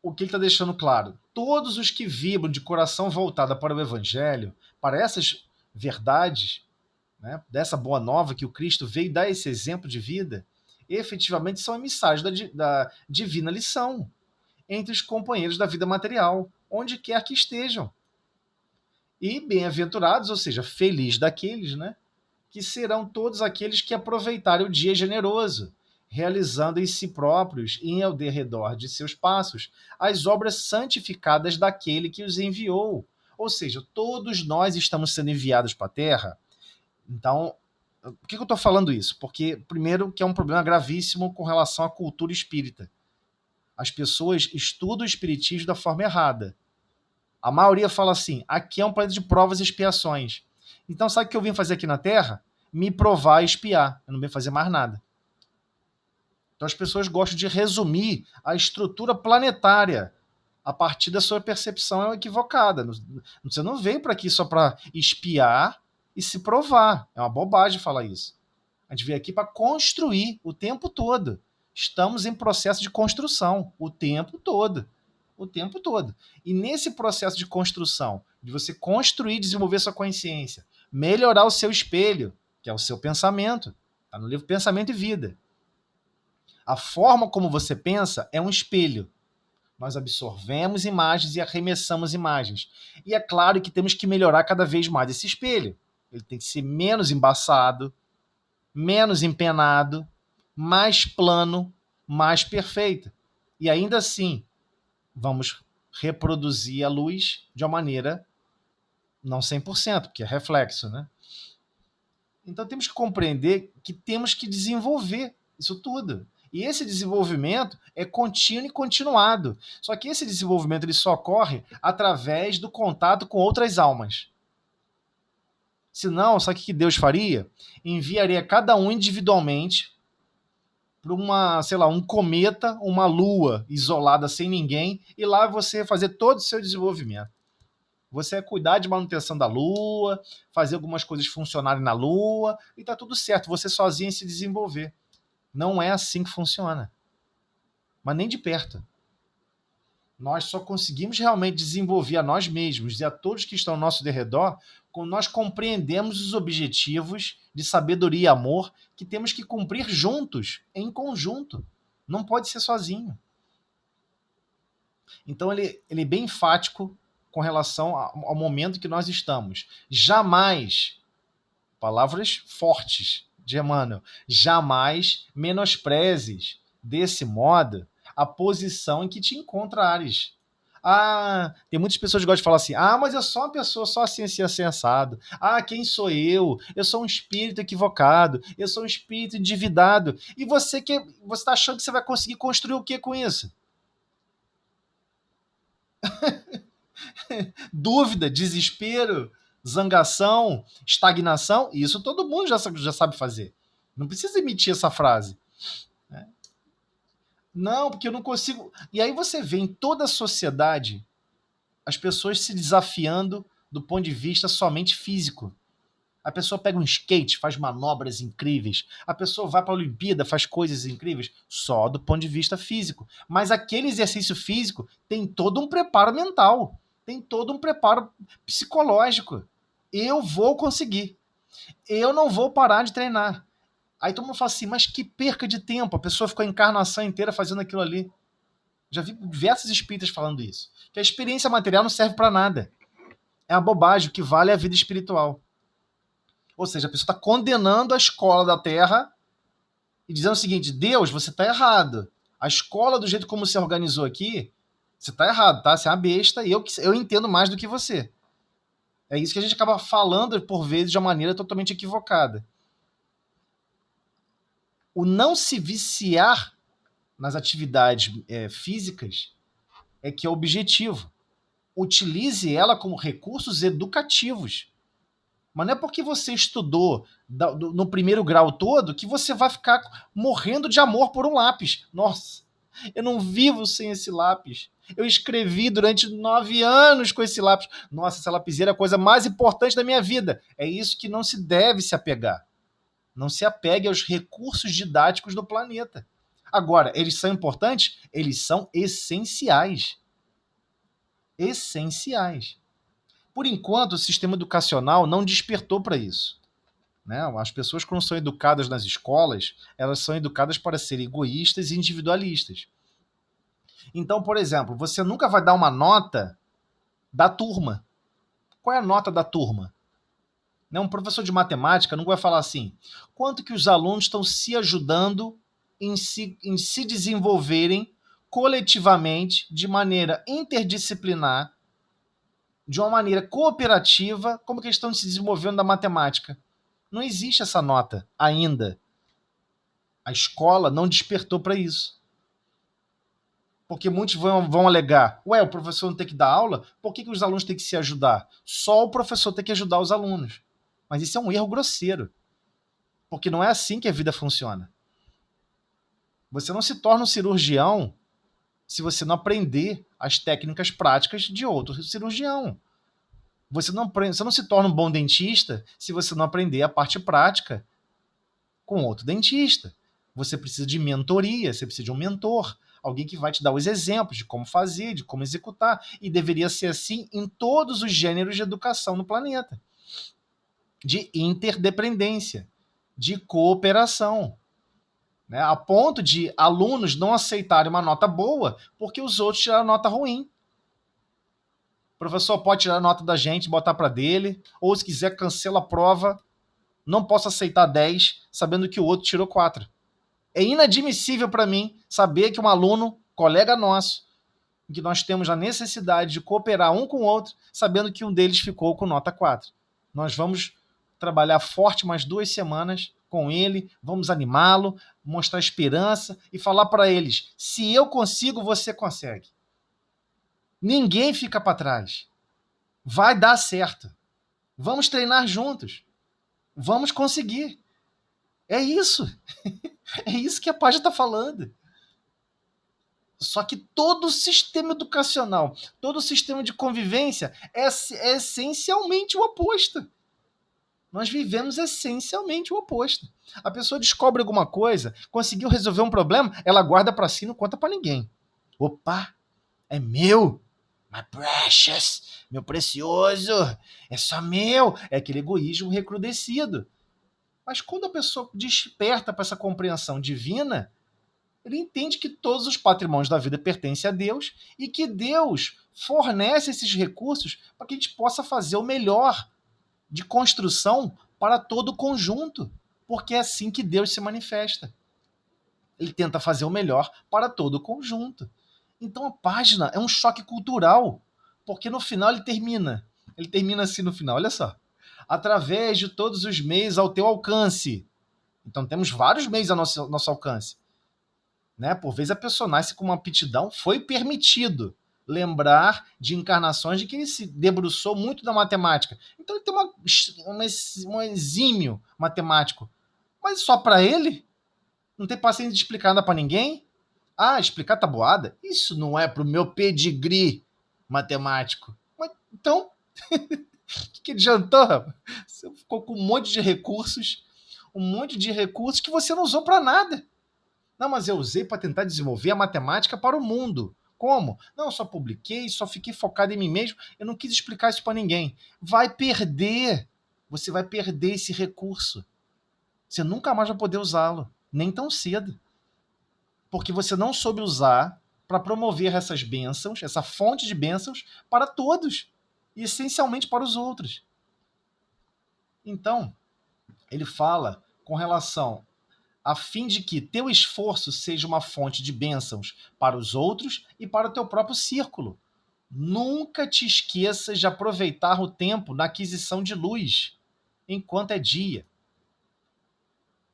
o que ele está deixando claro? Todos os que vibram de coração voltado para o Evangelho, para essas verdades, né, dessa boa nova que o Cristo veio dar esse exemplo de vida, efetivamente são emissários da divina lição entre os companheiros da vida material, onde quer que estejam. E bem-aventurados, ou seja, felizes daqueles, né, que serão todos aqueles que aproveitarem o dia generoso, realizando em si próprios e ao derredor de seus passos as obras santificadas daquele que os enviou. Ou seja, todos nós estamos sendo enviados para a Terra. Então, por que eu estou falando isso? Porque, primeiro, que é um problema gravíssimo com relação à cultura espírita. As pessoas estudam o espiritismo da forma errada. A maioria fala assim, aqui é um planeta de provas e expiações. Então, sabe o que eu vim fazer aqui na Terra? Me provar e expiar. Eu não vim fazer mais nada. Então, as pessoas gostam de resumir a estrutura planetária a partir da sua percepção equivocada. Você não veio para aqui só para espiar e se provar. É uma bobagem falar isso. A gente veio aqui para construir o tempo todo. Estamos em processo de construção o tempo todo. O tempo todo. E nesse processo de construção, de você construir e desenvolver sua consciência, melhorar o seu espelho, que é o seu pensamento, está no livro Pensamento e Vida. A forma como você pensa é um espelho. Nós absorvemos imagens e arremessamos imagens. E é claro que temos que melhorar cada vez mais esse espelho. Ele tem que ser menos embaçado, menos empenado, mais plano, mais perfeito. E ainda assim, vamos reproduzir a luz de uma maneira não 100%, porque é reflexo, né? Então temos que compreender que temos que desenvolver isso tudo. E esse desenvolvimento é contínuo e continuado. Só que esse desenvolvimento ele só ocorre através do contato com outras almas. Senão, sabe o que Deus faria? Enviaria cada um individualmente para uma, sei lá, um cometa, uma lua isolada sem ninguém, e lá você fazer todo o seu desenvolvimento. Você é cuidar de manutenção da lua, fazer algumas coisas funcionarem na lua, e tá tudo certo, você sozinho se desenvolver. Não é assim que funciona. Mas nem de perto. Nós só conseguimos realmente desenvolver a nós mesmos e a todos que estão ao nosso derredor quando nós compreendemos os objetivos de sabedoria e amor que temos que cumprir juntos, em conjunto. Não pode ser sozinho. Então ele é bem enfático com relação ao momento que nós estamos. Jamais, palavras fortes de Emmanuel, jamais menosprezes desse modo a posição em que te encontrares. Tem muitas pessoas que gostam de falar assim, mas eu sou uma pessoa só assim, assim, assim, assado. Quem sou eu? Eu sou um espírito equivocado, eu sou um espírito endividado. E você está achando que você vai conseguir construir o que com isso? Dúvida, desespero, zangação, estagnação, isso todo mundo já sabe fazer. Não precisa emitir essa frase. Não, porque eu não consigo. E aí você vê em toda a sociedade as pessoas se desafiando do ponto de vista somente físico. A pessoa pega um skate, faz manobras incríveis. A pessoa vai para a Olimpíada, faz coisas incríveis, só do ponto de vista físico. Mas aquele exercício físico tem todo um preparo mental, tem todo um preparo psicológico. Eu vou conseguir. Eu não vou parar de treinar. Aí todo mundo fala assim, mas que perca de tempo. A pessoa ficou a encarnação inteira fazendo aquilo ali. Já vi diversos espíritas falando isso. Que a experiência material não serve para nada. É uma bobagem. O que vale é a vida espiritual. Ou seja, a pessoa está condenando a escola da Terra e dizendo o seguinte, Deus, você está errado. A escola, do jeito como você organizou aqui, você está errado, tá? Você é uma besta e eu entendo mais do que você. É isso que a gente acaba falando, por vezes, de uma maneira totalmente equivocada. O não se viciar nas atividades físicas é que é o objetivo. Utilize ela como recursos educativos. Mas não é porque você estudou no primeiro grau todo que você vai ficar morrendo de amor por um lápis. Nossa, eu não vivo sem esse lápis. Eu escrevi durante 9 anos com esse lápis. Nossa, essa lapiseira é a coisa mais importante da minha vida. É isso que não se deve se apegar. Não se apegue aos recursos didáticos do planeta. Agora, eles são importantes? Eles são essenciais. Essenciais. Por enquanto, o sistema educacional não despertou para isso. Né? As pessoas, quando são educadas nas escolas, elas são educadas para serem egoístas e individualistas. Então, por exemplo, você nunca vai dar uma nota da turma. Qual é a nota da turma? Um professor de matemática não vai falar assim: quanto que os alunos estão se ajudando em se desenvolverem coletivamente, de maneira interdisciplinar, de uma maneira cooperativa, como que eles estão se desenvolvendo na matemática. Não existe essa nota ainda. A escola não despertou para isso. Porque muitos vão alegar: ué, o professor não tem que dar aula? Por que os alunos têm que se ajudar? Só o professor tem que ajudar os alunos. Mas isso é um erro grosseiro. Porque não é assim que a vida funciona. Você não se torna um cirurgião se você não aprender as técnicas práticas de outro cirurgião. Você não se torna um bom dentista se você não aprender a parte prática com outro dentista. Você precisa de mentoria, você precisa de um mentor, alguém que vai te dar os exemplos de como fazer, de como executar. E deveria ser assim em todos os gêneros de educação no planeta. De interdependência, de cooperação. Né? A ponto de alunos não aceitarem uma nota boa porque os outros tiraram nota ruim. O professor pode tirar a nota da gente e botar para dele, ou se quiser cancela a prova, não posso aceitar 10 sabendo que o outro tirou 4. É inadmissível para mim saber que um aluno, colega nosso, que nós temos a necessidade de cooperar um com o outro, sabendo que um deles ficou com nota 4. Nós vamos trabalhar forte mais 2 semanas com ele, vamos animá-lo, mostrar esperança e falar para eles: se eu consigo, você consegue. Ninguém fica para trás. Vai dar certo. Vamos treinar juntos. Vamos conseguir. É isso. É isso que a página está falando. Só que todo o sistema educacional, todo o sistema de convivência é essencialmente o oposto. Nós vivemos essencialmente o oposto. A pessoa descobre alguma coisa, conseguiu resolver um problema, ela guarda para si e não conta para ninguém. Opa, é meu, my precious, meu precioso, é só meu. É aquele egoísmo recrudescido. Mas quando a pessoa desperta para essa compreensão divina, ele entende que todos os patrimônios da vida pertencem a Deus e que Deus fornece esses recursos para que a gente possa fazer o melhor de construção para todo o conjunto, porque é assim que Deus se manifesta. Ele tenta fazer o melhor para todo o conjunto. Então a página é um choque cultural, porque no final ele termina assim no final, olha só: através de todos os meios ao teu alcance. Então temos vários meios ao nosso alcance. Né? Por vezes a pessoa nasce com uma aptidão, foi permitido lembrar de encarnações de que ele se debruçou muito na matemática. Então ele tem um exímio matemático. Mas só para ele? Não tem paciência de explicar nada para ninguém? Ah, explicar tabuada? Isso não é para o meu pedigree matemático. Mas, então, o que adiantou? Você ficou com um monte de recursos que você não usou para nada. Não, mas eu usei para tentar desenvolver a matemática para o mundo. Como? Não, eu só publiquei, só fiquei focado em mim mesmo, eu não quis explicar isso para ninguém. Vai perder. Você vai perder esse recurso. Você nunca mais vai poder usá-lo, nem tão cedo. Porque você não soube usar para promover essas bênçãos, essa fonte de bênçãos para todos, e essencialmente para os outros. Então, ele fala com relação a fim de que teu esforço seja uma fonte de bênçãos para os outros e para o teu próprio círculo. Nunca te esqueças de aproveitar o tempo na aquisição de luz, enquanto é dia.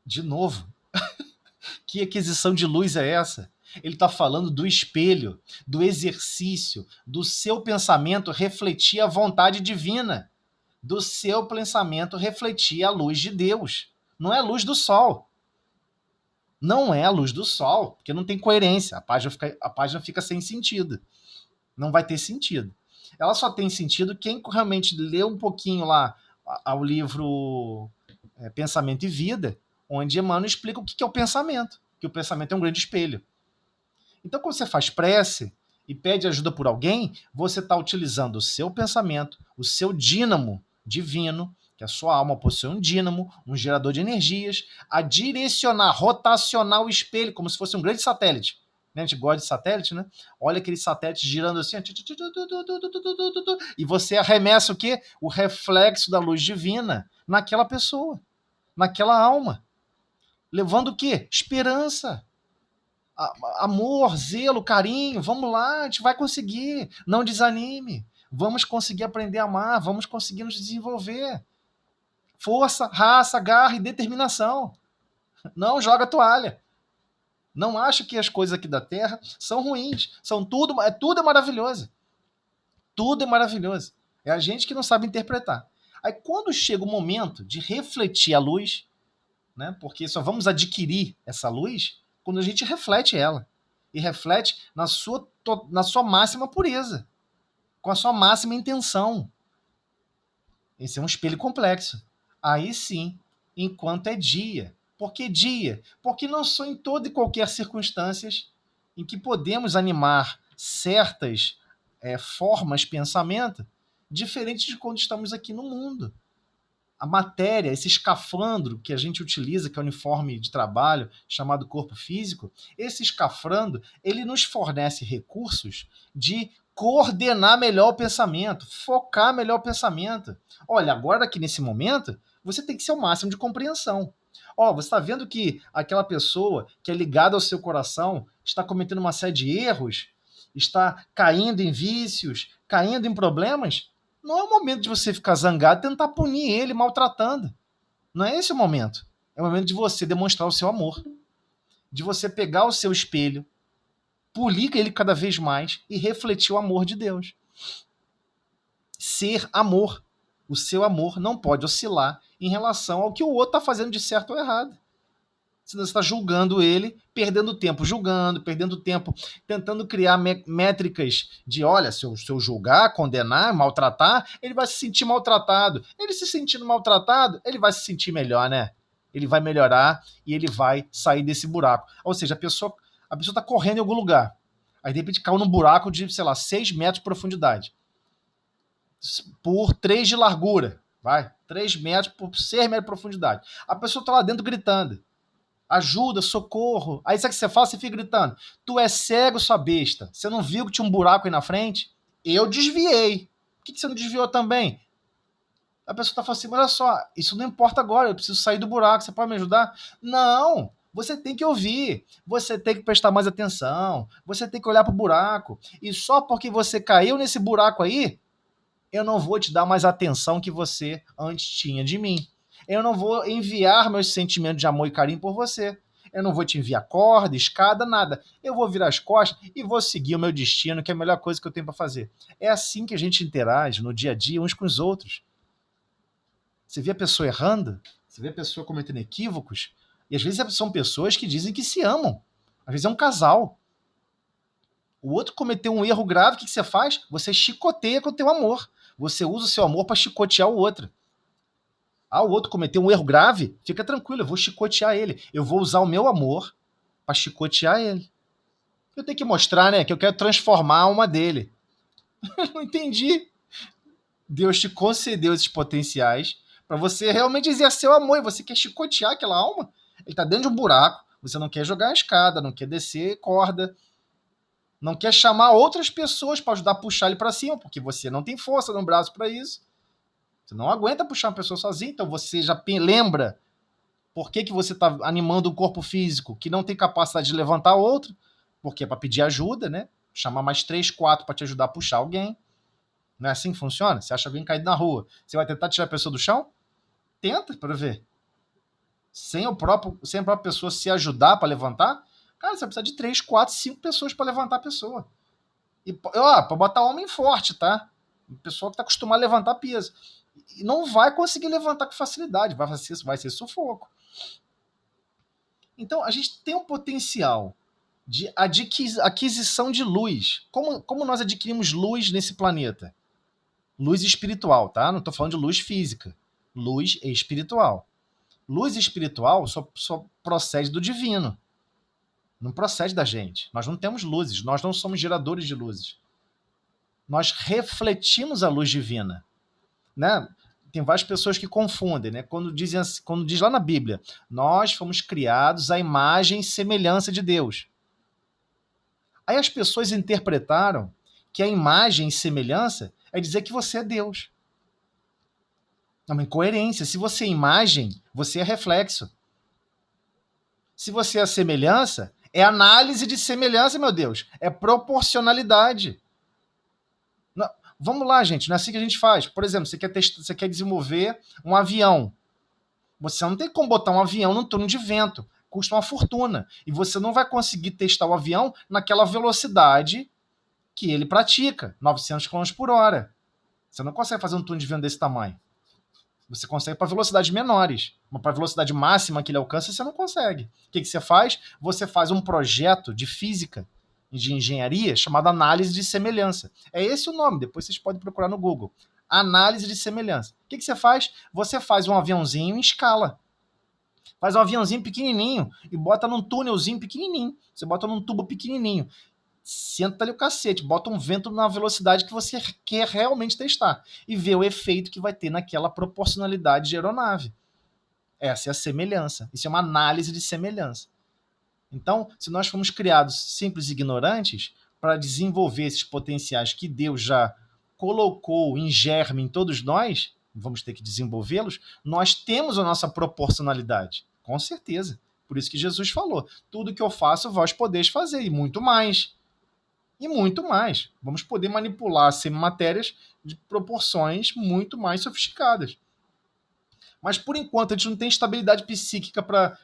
De novo, que aquisição de luz é essa? Ele está falando do espelho, do exercício, do seu pensamento refletir a vontade divina, do seu pensamento refletir a luz de Deus. Não é a luz do sol. Não é a luz do sol, porque não tem coerência. A página fica sem sentido. Não vai ter sentido. Ela só tem sentido quem realmente lê um pouquinho lá ao livro Pensamento e Vida, onde Emmanuel explica o que é o pensamento, que o pensamento é um grande espelho. Então, quando você faz prece e pede ajuda por alguém, você está utilizando o seu pensamento, o seu dínamo divino, que a sua alma possui um dínamo, um gerador de energias, a direcionar, rotacionar o espelho, como se fosse um grande satélite. A gente gosta de satélite, né? Olha aquele satélite girando assim, e você arremessa o quê? O reflexo da luz divina naquela pessoa, naquela alma. Levando o quê? Esperança. Amor, zelo, carinho, vamos lá, a gente vai conseguir, não desanime, vamos conseguir aprender a amar, vamos conseguir nos desenvolver. Força, raça, garra e determinação. Não joga a toalha. Não acho que as coisas aqui da Terra são ruins, tudo é maravilhoso. Tudo é maravilhoso. É a gente que não sabe interpretar. Aí quando chega o momento de refletir a luz, né, porque só vamos adquirir essa luz quando a gente reflete ela. E reflete na sua máxima pureza, com a sua máxima intenção. Esse é um espelho complexo. Aí sim, enquanto é dia. Por que dia? Porque não são em toda e qualquer circunstâncias em que podemos animar certas formas de pensamento diferentes de quando estamos aqui no mundo. A matéria, esse escafandro que a gente utiliza, que é o uniforme de trabalho, chamado corpo físico, esse escafandro, ele nos fornece recursos de coordenar melhor o pensamento, focar melhor o pensamento. Olha, agora aqui nesse momento, você tem que ser o máximo de compreensão. Você está vendo que aquela pessoa que é ligada ao seu coração está cometendo uma série de erros, está caindo em vícios, caindo em problemas? Não é o momento de você ficar zangado e tentar punir ele maltratando. Não é esse o momento. É o momento de você demonstrar o seu amor. De você pegar o seu espelho, polir ele cada vez mais e refletir o amor de Deus. Ser amor. O seu amor não pode oscilar em relação ao que o outro está fazendo de certo ou errado. Você está julgando ele, perdendo tempo julgando, perdendo tempo tentando criar métricas de, olha, se eu julgar, condenar, maltratar, ele vai se sentir maltratado. Ele se sentindo maltratado, ele vai se sentir melhor, né? Ele vai melhorar e ele vai sair desse buraco. Ou seja, a pessoa está correndo em algum lugar. Aí, de repente, caiu num buraco de, 6 metros de profundidade. Por 3 de largura. Vai. 3 metros por 6 metros de profundidade. A pessoa está lá dentro gritando. Ajuda, socorro. Aí sabe o que você fala? Você fica gritando. Tu é cego, sua besta. Você não viu que tinha um buraco aí na frente? Eu desviei. Por que você não desviou também? A pessoa tá falando assim, olha só, isso não importa agora, eu preciso sair do buraco, você pode me ajudar? Não, você tem que ouvir, você tem que prestar mais atenção, você tem que olhar pro buraco. E só porque você caiu nesse buraco aí, eu não vou te dar mais atenção que você antes tinha de mim. Eu não vou enviar meus sentimentos de amor e carinho por você. Eu não vou te enviar corda, escada, nada. Eu vou virar as costas e vou seguir o meu destino, que é a melhor coisa que eu tenho para fazer. É assim que a gente interage no dia a dia uns com os outros. Você vê a pessoa errando, você vê a pessoa cometendo equívocos, e às vezes são pessoas que dizem que se amam. Às vezes é um casal. O outro cometeu um erro grave, o que você faz? Você chicoteia com o teu amor. Você usa o seu amor para chicotear o outro. O outro cometeu um erro grave, fica tranquilo, eu vou chicotear ele. Eu vou usar o meu amor para chicotear ele. Eu tenho que mostrar, né, que eu quero transformar a alma dele. Não entendi. Deus te concedeu esses potenciais para você realmente exercer o amor. E você quer chicotear aquela alma? Ele está dentro de um buraco. Você não quer jogar a escada, não quer descer corda, não quer chamar outras pessoas para ajudar a puxar ele para cima, porque você não tem força no braço para isso. Você não aguenta puxar uma pessoa sozinho, então você já lembra por que você está animando um corpo físico que não tem capacidade de levantar outro, porque é para pedir ajuda, né? chamar mais 3, 4 para te ajudar a puxar alguém. Não é assim que funciona? Você acha alguém caído na rua, você vai tentar tirar a pessoa do chão? Tenta para ver. Sem a própria pessoa se ajudar para levantar, cara, você precisa de 3, 4, 5 pessoas para levantar a pessoa. E, para botar homem forte, tá? Pessoa que está acostumada a levantar peso. E não vai conseguir levantar com facilidade, vai ser sufoco. Então, a gente tem um potencial de aquisição de luz. Como nós adquirimos luz nesse planeta? Luz espiritual, tá? Não estou falando de luz física. Luz espiritual. Luz espiritual só procede do divino. Não procede da gente. Nós não temos luzes. Nós não somos geradores de luzes. Nós refletimos a luz divina. Né? Tem várias pessoas que confundem, né? Quando diz lá na Bíblia, nós fomos criados à imagem e semelhança de Deus. Aí as pessoas interpretaram que a imagem e semelhança é dizer que você é Deus. É uma incoerência. Se você é imagem, você é reflexo. Se você é semelhança, é análise de semelhança, meu Deus. É proporcionalidade. Não, vamos lá, gente. Não é assim que a gente faz. Por exemplo, você quer desenvolver um avião. Você não tem como botar um avião num túnel de vento. Custa uma fortuna. E você não vai conseguir testar o avião naquela velocidade que ele pratica, 900 km por hora. Você não consegue fazer um túnel de vento desse tamanho. Você consegue para velocidades menores. Mas para a velocidade máxima que ele alcança, você não consegue. O que você faz? Você faz um projeto de física, de engenharia, chamado análise de semelhança. É esse o nome, depois vocês podem procurar no Google. Análise de semelhança. O que você faz? Você faz um aviãozinho em escala. Faz um aviãozinho pequenininho e bota num túnelzinho pequenininho. Você bota num tubo pequenininho. Senta ali o cacete, bota um vento na velocidade que você quer realmente testar e vê o efeito que vai ter naquela proporcionalidade de aeronave. Essa é a semelhança. Isso é uma análise de semelhança. Então, se nós fomos criados simples e ignorantes para desenvolver esses potenciais que Deus já colocou em germe em todos nós, vamos ter que desenvolvê-los, nós temos a nossa proporcionalidade, com certeza. Por isso que Jesus falou, tudo que eu faço, vós podeis fazer, e muito mais. E muito mais. Vamos poder manipular semimatérias de proporções muito mais sofisticadas. Mas, por enquanto, a gente não tem estabilidade psíquica para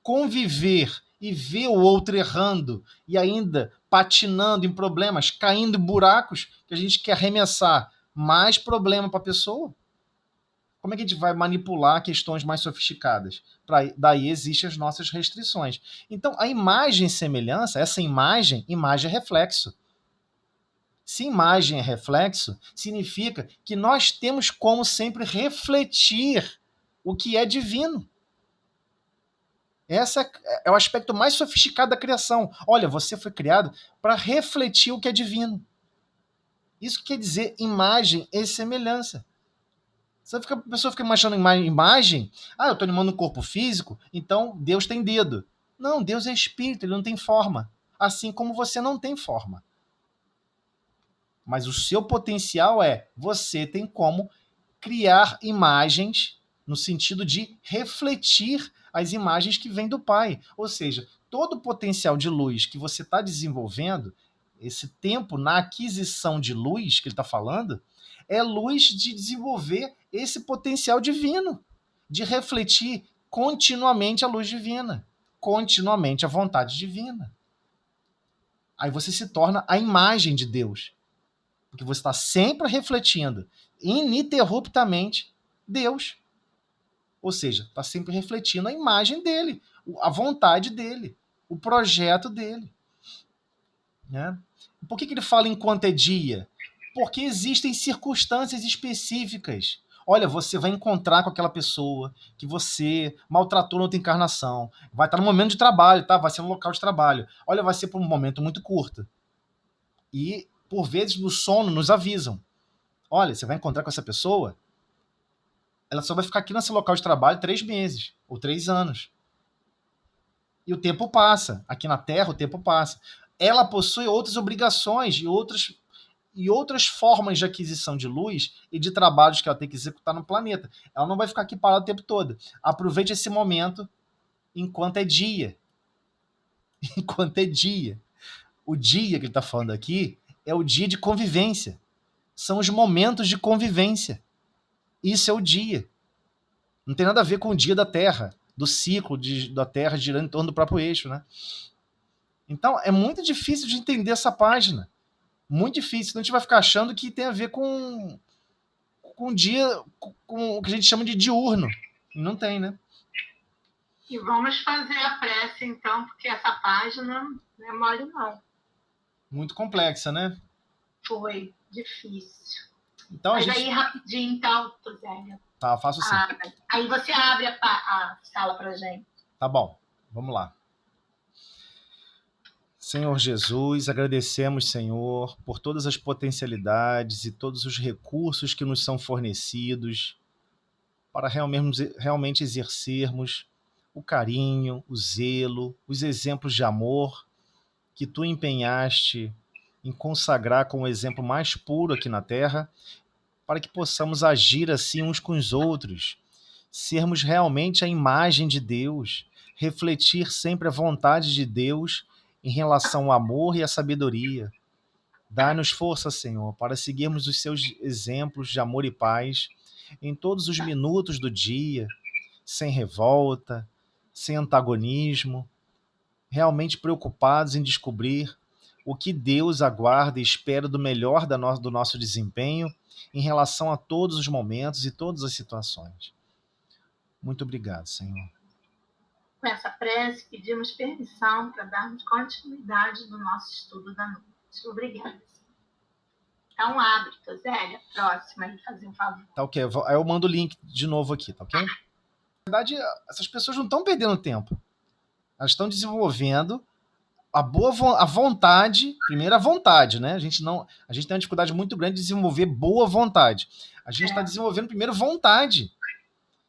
conviver e ver o outro errando e ainda patinando em problemas, caindo em buracos que a gente quer arremessar mais problema para a pessoa. Como é que a gente vai manipular questões mais sofisticadas? Daí existem as nossas restrições. Então, a imagem e semelhança, essa imagem é reflexo. Se imagem é reflexo, significa que nós temos como sempre refletir o que é divino. Esse é o aspecto mais sofisticado da criação. Olha, você foi criado para refletir o que é divino. Isso quer dizer imagem e semelhança. A pessoa fica imaginando imagem, eu estou animando um corpo físico, então Deus tem dedo. Não, Deus é espírito, ele não tem forma. Assim como você não tem forma. Mas o seu potencial você tem como criar imagens no sentido de refletir as imagens que vêm do Pai. Ou seja, todo o potencial de luz que você está desenvolvendo, esse tempo na aquisição de luz que ele está falando, é luz de desenvolver esse potencial divino, de refletir continuamente a luz divina, continuamente a vontade divina. Aí você se torna a imagem de Deus. Porque você está sempre refletindo, ininterruptamente, Deus. Ou seja, está sempre refletindo a imagem dele, a vontade dele, o projeto dele. Né? Por que ele fala enquanto é dia? Porque existem circunstâncias específicas. Olha, você vai encontrar com aquela pessoa que você maltratou na outra encarnação. Vai estar no momento de trabalho, tá? Vai ser no local de trabalho. Olha, vai ser por um momento muito curto. E por vezes no sono nos avisam. Olha, você vai encontrar com essa pessoa, ela só vai ficar aqui nesse local de trabalho 3 meses ou 3 anos. E o tempo passa. Aqui na Terra o tempo passa. Ela possui outras obrigações e outras formas de aquisição de luz e de trabalhos que ela tem que executar no planeta. Ela não vai ficar aqui parada o tempo todo. Aproveite esse momento enquanto é dia. Enquanto é dia. O dia que ele está falando aqui é o dia de convivência. São os momentos de convivência. Isso é o dia. Não tem nada a ver com o dia da Terra, do ciclo da Terra girando em torno do próprio eixo, né? Então, é muito difícil de entender essa página. Muito difícil. Então, a gente vai ficar achando que tem a ver com o dia, com o que a gente chama de diurno. E não tem, né? E vamos fazer a prece, então, porque essa página não é mole, não. Muito complexa, né? Foi difícil. Então, Mas aí, rapidinho, então, Zélia. Tá, faço sim. Aí você abre a sala pra gente. Tá bom, vamos lá. Senhor Jesus, agradecemos, Senhor, por todas as potencialidades e todos os recursos que nos são fornecidos para realmente exercermos o carinho, o zelo, os exemplos de amor que Tu empenhaste em consagrar como o exemplo mais puro aqui na Terra, para que possamos agir assim uns com os outros, sermos realmente a imagem de Deus, refletir sempre a vontade de Deus em relação ao amor e à sabedoria. Dá-nos força, Senhor, para seguirmos os Seus exemplos de amor e paz em todos os minutos do dia, sem revolta, sem antagonismo, realmente preocupados em descobrir o que Deus aguarda e espera do melhor do nosso desempenho em relação a todos os momentos e todas as situações. Muito obrigado, Senhor. Com essa prece, pedimos permissão para darmos continuidade no nosso estudo da noite. Obrigada. Então, abre, Zélia, próxima aí, fazer um favor. Tá ok, aí eu mando o link de novo aqui, tá ok? Na verdade, essas pessoas não estão perdendo tempo. Elas estão desenvolvendo a vontade, primeiro a vontade, né? A gente tem uma dificuldade muito grande de desenvolver boa vontade. A gente está desenvolvendo primeiro vontade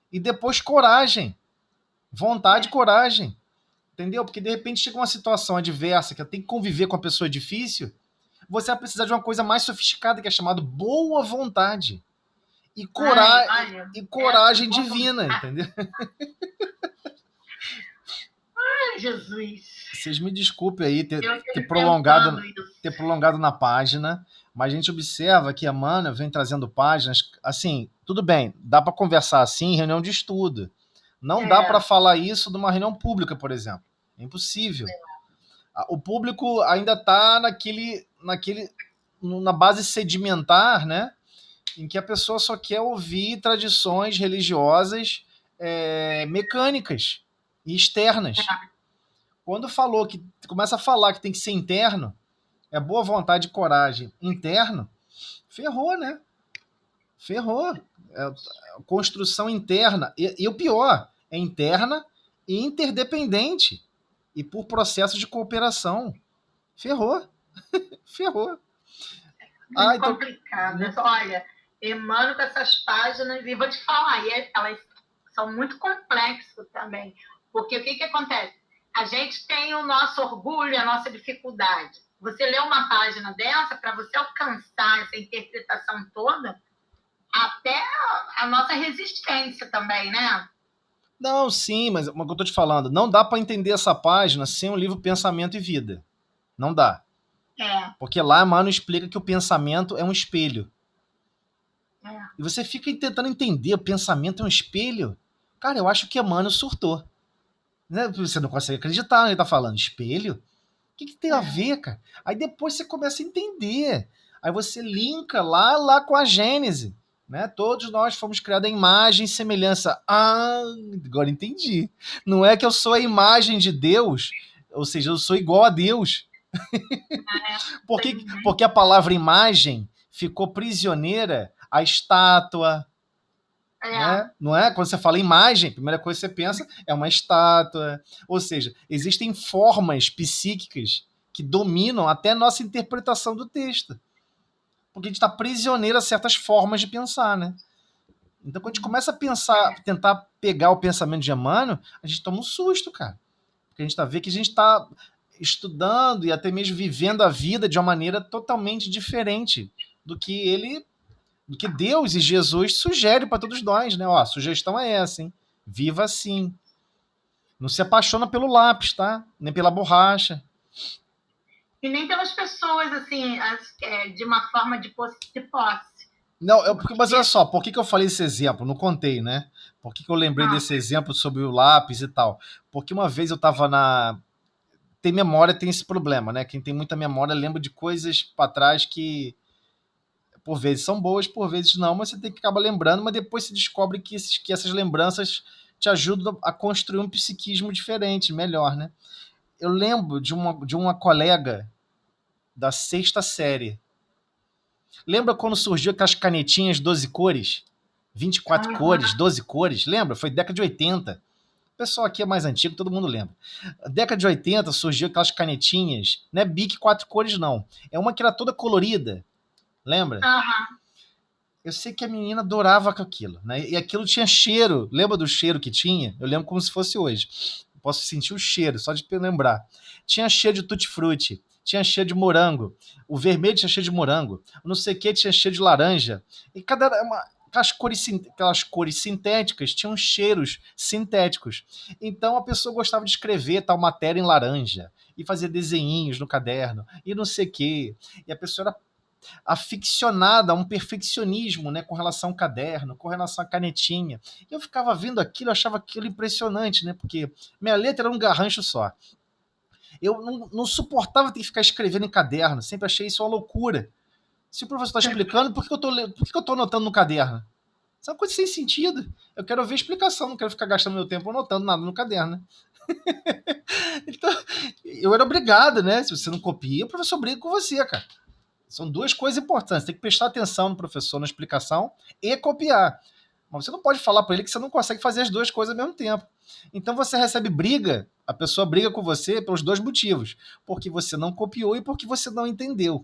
e depois coragem. Vontade e coragem. Entendeu? Porque de repente chega uma situação adversa que tem que conviver com a pessoa difícil, você vai precisar de uma coisa mais sofisticada que é chamada boa vontade. E coragem divina, entendeu? Ai, Jesus. Vocês me desculpem aí ter prolongado na página, mas a gente observa que a Emmanuel vem trazendo páginas, assim, tudo bem, dá para conversar assim em reunião de estudo. Não dá para falar isso numa reunião pública, por exemplo. É impossível. O público ainda está na base sedimentar, né? Em que a pessoa só quer ouvir tradições religiosas mecânicas e externas. Quando começa a falar que tem que ser interno, é boa vontade e coragem interno, ferrou, né? Ferrou. Construção interna. E o pior, é interna e interdependente. E por processo de cooperação. Ferrou. Ferrou. Muito complicado. Então... Olha, Emmanuel com essas páginas, e vou te falar, elas são muito complexas também. Porque o que acontece? A gente tem o nosso orgulho, a nossa dificuldade. Você lê uma página dessa, para você alcançar essa interpretação toda, até a nossa resistência também, né? Não, sim, mas como eu tô te falando, não dá para entender essa página sem o livro Pensamento e Vida. Não dá. Porque lá Emmanuel explica que o pensamento é um espelho. E você fica tentando entender, o pensamento é um espelho? Cara, eu acho que Emmanuel surtou. Você não consegue acreditar, ele tá falando espelho? O que tem a ver, cara? Aí depois você começa a entender. Aí você linka lá com a Gênese. Né? Todos nós fomos criados à imagem e semelhança. Ah, agora entendi. Não é que eu sou a imagem de Deus, ou seja, eu sou igual a Deus. Porque a palavra imagem ficou prisioneira à estátua. Né? Não é? Quando você fala imagem, a primeira coisa que você pensa é uma estátua. Ou seja, existem formas psíquicas que dominam até a nossa interpretação do texto. Porque a gente está prisioneiro a certas formas de pensar, né? Então, quando a gente começa a pensar, tentar pegar o pensamento de Emmanuel, a gente toma um susto, cara. Porque a gente vê que a gente está estudando e até mesmo vivendo a vida de uma maneira totalmente diferente do que Deus e Jesus sugerem para todos nós, né? Ó, a sugestão é essa, hein? Viva assim. Não se apaixona pelo lápis, tá? Nem pela borracha. E nem pelas pessoas, assim, de uma forma de posse. Não, mas olha só, por que eu falei esse exemplo? Não contei, né? Por que eu lembrei desse exemplo sobre o lápis e tal? Porque uma vez eu tava na. Tem memória, tem esse problema, né? Quem tem muita memória lembra de coisas para trás que por vezes são boas, por vezes não, mas você tem que acabar lembrando, mas depois você descobre que essas lembranças te ajudam a construir um psiquismo diferente, melhor, né? Eu lembro de uma colega da sexta série. Lembra quando surgiu aquelas canetinhas 12 cores? 24 cores, 12 cores? Lembra? Foi década de 80. O pessoal aqui é mais antigo, todo mundo lembra. Década de 80 surgiu aquelas canetinhas, não é Bic 4 cores, não. É uma que era toda colorida. Lembra? Eu sei que a menina adorava aquilo, né? E aquilo tinha cheiro. Lembra do cheiro que tinha? Eu lembro como se fosse hoje. Posso sentir o cheiro, só de lembrar. Tinha cheiro de tutti-frutti, tinha cheiro de morango. O vermelho tinha cheiro de morango. O não sei o que tinha cheiro de laranja. E aquelas cores sintéticas tinham cheiros sintéticos. Então a pessoa gostava de escrever tal matéria em laranja e fazer desenhinhos no caderno e não sei o que. E a pessoa era aficionada a um perfeccionismo, né, com relação ao caderno, com relação à canetinha. E eu ficava vendo aquilo, eu achava aquilo impressionante, né, porque minha letra era um garrancho só. Eu não suportava ter que ficar escrevendo em caderno, sempre achei isso uma loucura. Se o professor está explicando, por que eu estou anotando no caderno? Isso é uma coisa sem sentido. Eu quero ver a explicação, não quero ficar gastando meu tempo anotando nada no caderno. Né? Então, eu era obrigado, né? Se você não copia, o professor briga com você, cara. São duas coisas importantes. Tem que prestar atenção no professor, na explicação e copiar. Mas você não pode falar para ele que você não consegue fazer as duas coisas ao mesmo tempo. Então você recebe briga, a pessoa briga com você pelos dois motivos. Porque você não copiou e porque você não entendeu.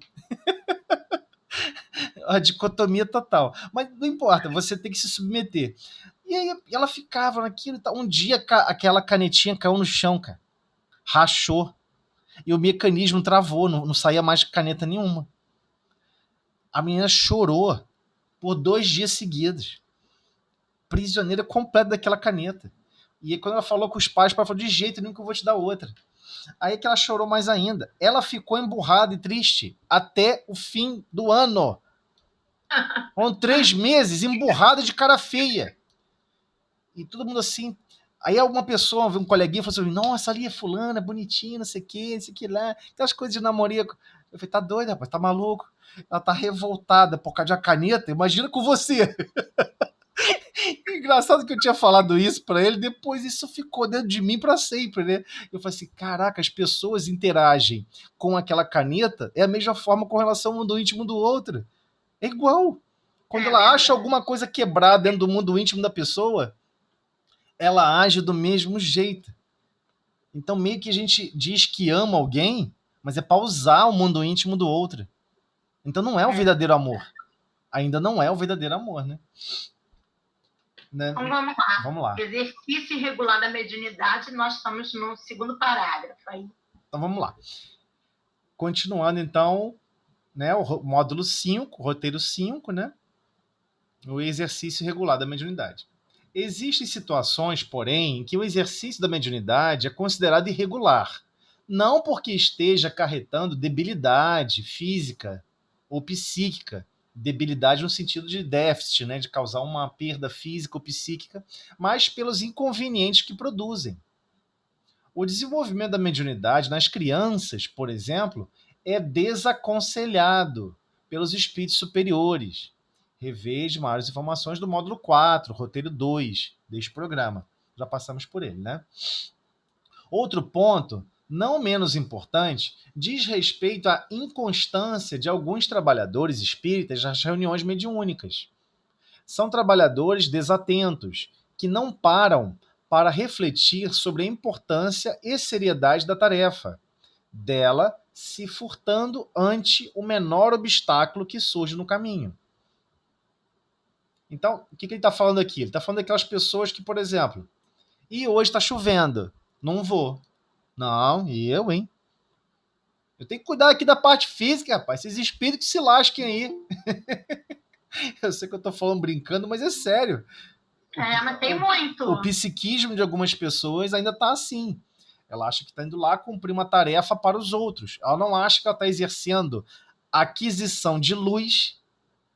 A dicotomia total. Mas não importa, você tem que se submeter. E aí ela ficava naquilo. Um dia aquela canetinha caiu no chão, cara. Rachou. E o mecanismo travou, não saía mais caneta nenhuma. A menina chorou por 2 dias seguidos. Prisioneira completa daquela caneta. E aí, quando ela falou com os pais, o pai falou: de jeito nenhum que eu vou te dar outra. Aí que ela chorou mais ainda. Ela ficou emburrada e triste até o fim do ano. Foram 3 meses emburrada de cara feia. E todo mundo assim. Aí uma pessoa, um coleguinha, falou assim: nossa, ali é fulana, bonitinha, não sei o que, não sei o que lá. Aquelas coisas de namorico. Eu falei: tá doida, rapaz, tá maluco? Ela tá revoltada por causa de uma caneta. Imagina com você. Engraçado que eu tinha falado isso pra ele, depois isso ficou dentro de mim pra sempre, né? Eu falei assim: caraca, as pessoas interagem com aquela caneta é a mesma forma com relação ao mundo íntimo do outro. É igual. Quando ela acha alguma coisa quebrada dentro do mundo íntimo da pessoa, ela age do mesmo jeito. Então, meio que a gente diz que ama alguém, mas é pra usar o mundo íntimo do outro. Então, não é o verdadeiro amor. Ainda não é o verdadeiro amor, né? Então vamos lá. Vamos lá. Exercício irregular da mediunidade, nós estamos no segundo parágrafo. Aí. Então vamos lá. Continuando então, né, o módulo 5, roteiro 5, né? O exercício irregular da mediunidade. Existem situações, porém, em que o exercício da mediunidade é considerado irregular, não porque esteja acarretando debilidade física ou psíquica, debilidade no sentido de déficit, né, de causar uma perda física ou psíquica, mas pelos inconvenientes que produzem. O desenvolvimento da mediunidade nas crianças, por exemplo, é desaconselhado pelos espíritos superiores. Reveja maiores informações do módulo 4, roteiro 2 deste programa. Já passamos por ele, né? Outro ponto, não menos importante, diz respeito à inconstância de alguns trabalhadores espíritas nas reuniões mediúnicas. São trabalhadores desatentos, que não param para refletir sobre a importância e seriedade da tarefa, dela se furtando ante o menor obstáculo que surge no caminho. Então, o que ele está falando aqui? Ele está falando daquelas pessoas que, por exemplo, e hoje está chovendo, não vou. Não, e eu, hein? Eu tenho que cuidar aqui da parte física, rapaz. Esses espíritos se lasquem aí. Eu sei que eu estou falando brincando, mas é sério. Mas tem muito. O psiquismo de algumas pessoas ainda está assim. Ela acha que está indo lá cumprir uma tarefa para os outros. Ela não acha que ela está exercendo aquisição de luz.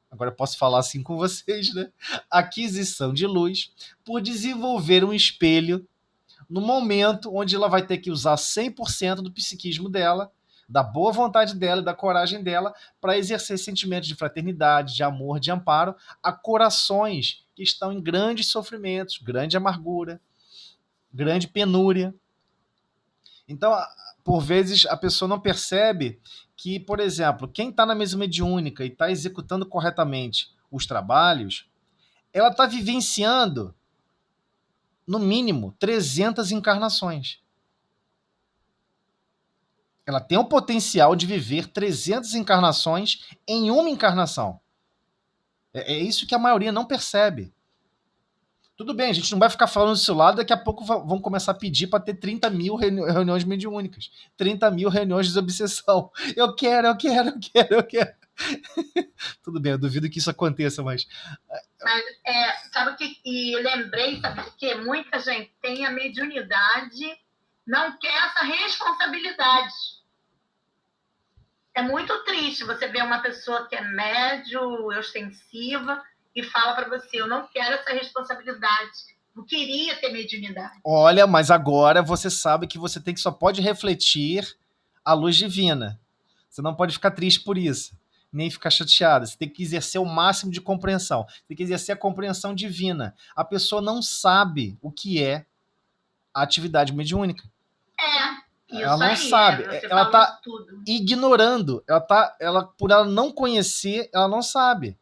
Agora eu posso falar assim com vocês, né? Aquisição de luz por desenvolver um espelho no momento onde ela vai ter que usar 100% do psiquismo dela, da boa vontade dela e da coragem dela para exercer sentimentos de fraternidade, de amor, de amparo a corações que estão em grandes sofrimentos, grande amargura, grande penúria. Então, por vezes, a pessoa não percebe que, por exemplo, quem está na mesa mediúnica e está executando corretamente os trabalhos, ela está vivenciando, no mínimo, 300 encarnações. Ela tem o potencial de viver 300 encarnações em uma encarnação. É isso que a maioria não percebe. Tudo bem, a gente não vai ficar falando do seu lado, daqui a pouco vão começar a pedir para ter 30 mil reuniões mediúnicas, 30 mil reuniões de desobsessão. Eu quero. Tudo bem, eu duvido que isso aconteça, mas... sabe o que? E lembrei, sabe o que? Muita gente tem a mediunidade, não quer essa responsabilidade. É muito triste você ver uma pessoa que é médio, ostensiva, e fala para você, eu não quero essa responsabilidade, não queria ter mediunidade. Olha, mas agora você sabe que você só pode refletir a luz divina. Você não pode ficar triste por isso, nem ficar chateada. Você tem que exercer o máximo de compreensão. Você tem que exercer a compreensão divina. A pessoa não sabe o que é a atividade mediúnica. Ela não sabe. Ela está ignorando. Por ela não conhecer, ela não sabe.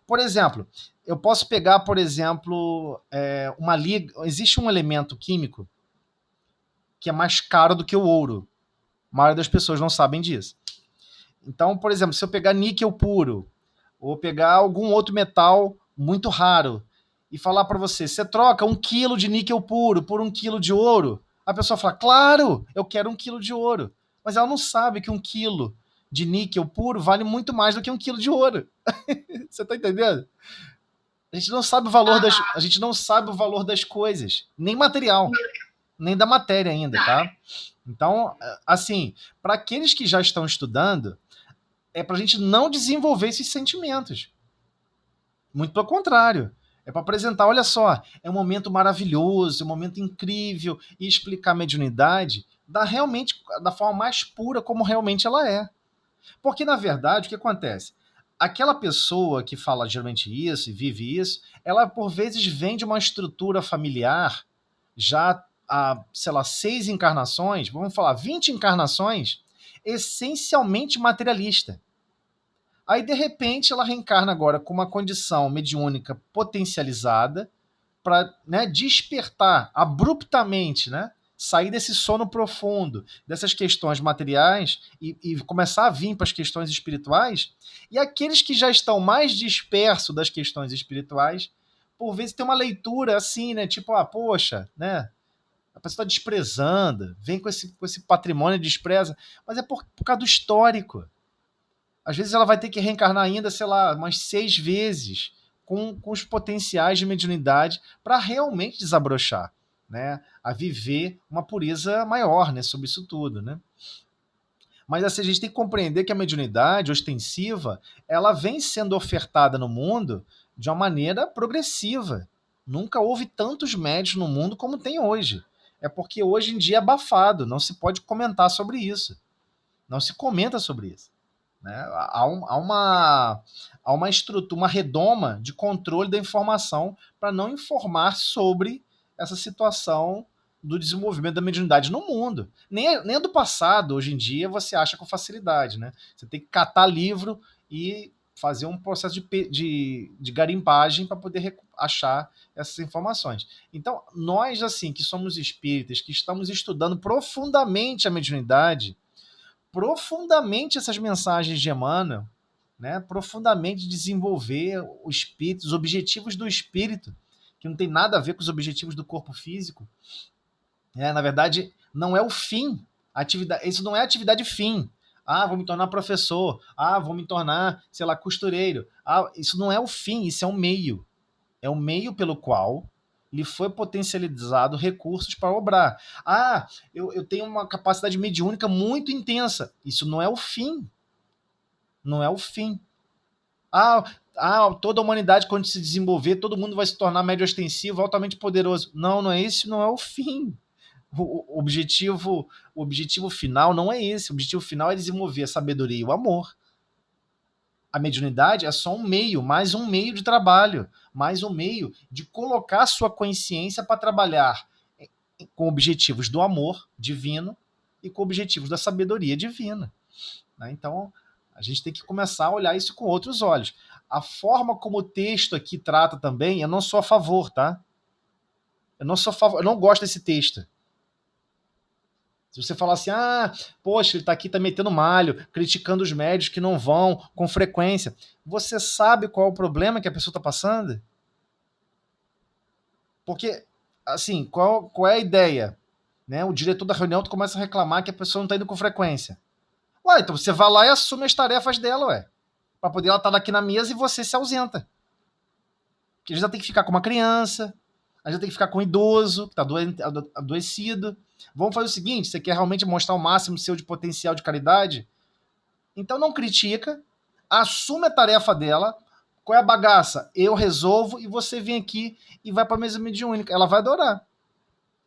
Por exemplo, eu posso pegar, por exemplo, uma liga. Existe um elemento químico que é mais caro do que o ouro. A maioria das pessoas não sabem disso. Então, por exemplo, se eu pegar níquel puro, ou pegar algum outro metal muito raro, e falar para você, você troca 1 quilo de níquel puro por 1 quilo de ouro? A pessoa fala, claro, eu quero 1 quilo de ouro. Mas ela não sabe que 1 quilo de níquel puro vale muito mais do que 1 quilo de ouro. Você tá entendendo? A gente não sabe o valor das coisas, nem material, nem da matéria ainda, tá? Então, assim, para aqueles que já estão estudando, é pra gente não desenvolver esses sentimentos. Muito pelo contrário. É para apresentar, olha só, é um momento maravilhoso, é um momento incrível, e explicar a mediunidade da forma mais pura como realmente ela é. Porque, na verdade, o que acontece? Aquela pessoa que fala geralmente isso e vive isso, ela, por vezes, vem de uma estrutura familiar já há, sei lá, 6 encarnações, vamos falar, 20 encarnações, essencialmente materialista. Aí, de repente, ela reencarna agora com uma condição mediúnica potencializada para, né, despertar abruptamente, né? Sair desse sono profundo, dessas questões materiais e começar a vir para as questões espirituais. E aqueles que já estão mais dispersos das questões espirituais, por vezes tem uma leitura assim, né? Tipo, poxa, né? A pessoa está desprezando, vem com esse patrimônio e despreza, mas é por causa do histórico. Às vezes ela vai ter que reencarnar ainda, sei lá, umas 6 vezes com os potenciais de mediunidade para realmente desabrochar, né? A viver uma pureza maior, né? Sobre isso tudo, né? Mas assim, a gente tem que compreender que a mediunidade ostensiva, ela vem sendo ofertada no mundo de uma maneira progressiva. Nunca houve tantos médiuns no mundo como tem hoje. É porque hoje em dia é abafado, não se pode comentar sobre isso. Não se comenta sobre isso. Né? Há uma estrutura, uma redoma de controle da informação para não informar sobre essa situação do desenvolvimento da mediunidade no mundo. Nem do passado, hoje em dia, você acha com facilidade. Né? Você tem que catar livro e fazer um processo de garimpagem para poder achar essas informações. Então, nós, assim, que somos espíritas, que estamos estudando profundamente a mediunidade, profundamente essas mensagens de Emmanuel, né? Profundamente desenvolver o espírito, os objetivos do espírito, que não tem nada a ver com os objetivos do corpo físico. Na verdade, não é o fim. Isso não é atividade fim. Vou me tornar professor. Vou me tornar, sei lá, costureiro. Isso não é o fim, isso é um meio. É o meio pelo qual lhe foi potencializado recursos para obrar. Ah, eu tenho uma capacidade mediúnica muito intensa. Isso não é o fim. Não é o fim. Ah, toda a humanidade, quando se desenvolver, todo mundo vai se tornar médio ostensivo, altamente poderoso. Não, não é esse, não é o fim. O objetivo final não é esse. O objetivo final é desenvolver a sabedoria e o amor. A mediunidade é só um meio, mais um meio de trabalho, mais um meio de colocar sua consciência para trabalhar com objetivos do amor divino e com objetivos da sabedoria divina. Né? Então, a gente tem que começar a olhar isso com outros olhos. A forma como o texto aqui trata também, eu não sou a favor, tá? Eu não gosto desse texto. Se você falar assim, poxa, ele tá aqui, tá metendo malho, criticando os médios que não vão com frequência. Você sabe qual é o problema que a pessoa tá passando? Porque, assim, qual é a ideia? Né? O diretor da reunião começa a reclamar que a pessoa não tá indo com frequência. Ué, então você vai lá e assume as tarefas dela, ué. Pra poder ela estar aqui na mesa e você se ausenta. Porque já tem que ficar com uma criança, a gente tem que ficar com um idoso, que tá adoecido. Vamos fazer o seguinte, você quer realmente mostrar o máximo seu de potencial de caridade? Então não critica, assume a tarefa dela. Qual é a bagaça? Eu resolvo e você vem aqui e vai pra mesa mediúnica. Ela vai adorar.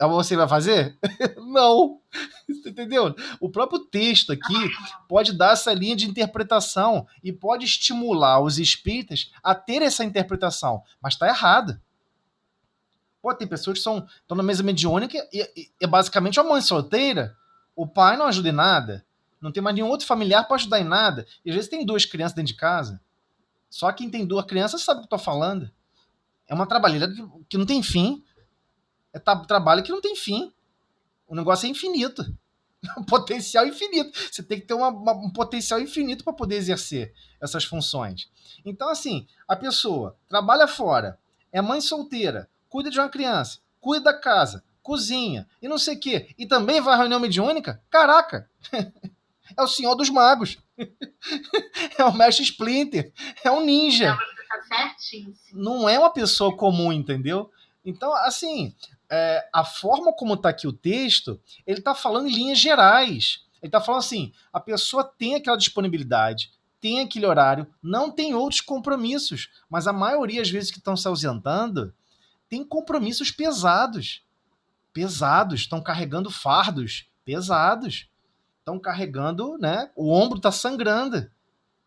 Você vai fazer? Não. Entendeu? O próprio texto aqui pode dar essa linha de interpretação e pode estimular os espíritas a ter essa interpretação, mas está errado. Pô, tem pessoas que estão na mesa mediúnica e é basicamente uma mãe solteira, o pai não ajuda em nada, não tem mais nenhum outro familiar para ajudar em nada, e às vezes tem 2 crianças dentro de casa. Só quem tem 2 crianças sabe o que eu tô falando. É uma trabalheira que não tem fim. É trabalho que não tem fim. O negócio é infinito. Um potencial infinito. Você tem que ter um potencial infinito para poder exercer essas funções. Então, assim, a pessoa trabalha fora, é mãe solteira, cuida de uma criança, cuida da casa, cozinha e não sei o quê, e também vai à reunião mediúnica? Caraca! É o senhor dos magos. É o mestre Splinter. É um ninja. Não é uma pessoa comum, entendeu? Então, assim, a forma como está aqui o texto, ele está falando em linhas gerais. Ele está falando assim, a pessoa tem aquela disponibilidade, tem aquele horário, não tem outros compromissos, mas a maioria, às vezes, que estão se ausentando, tem compromissos pesados. Pesados, estão carregando fardos pesados. Estão carregando, né? O ombro está sangrando.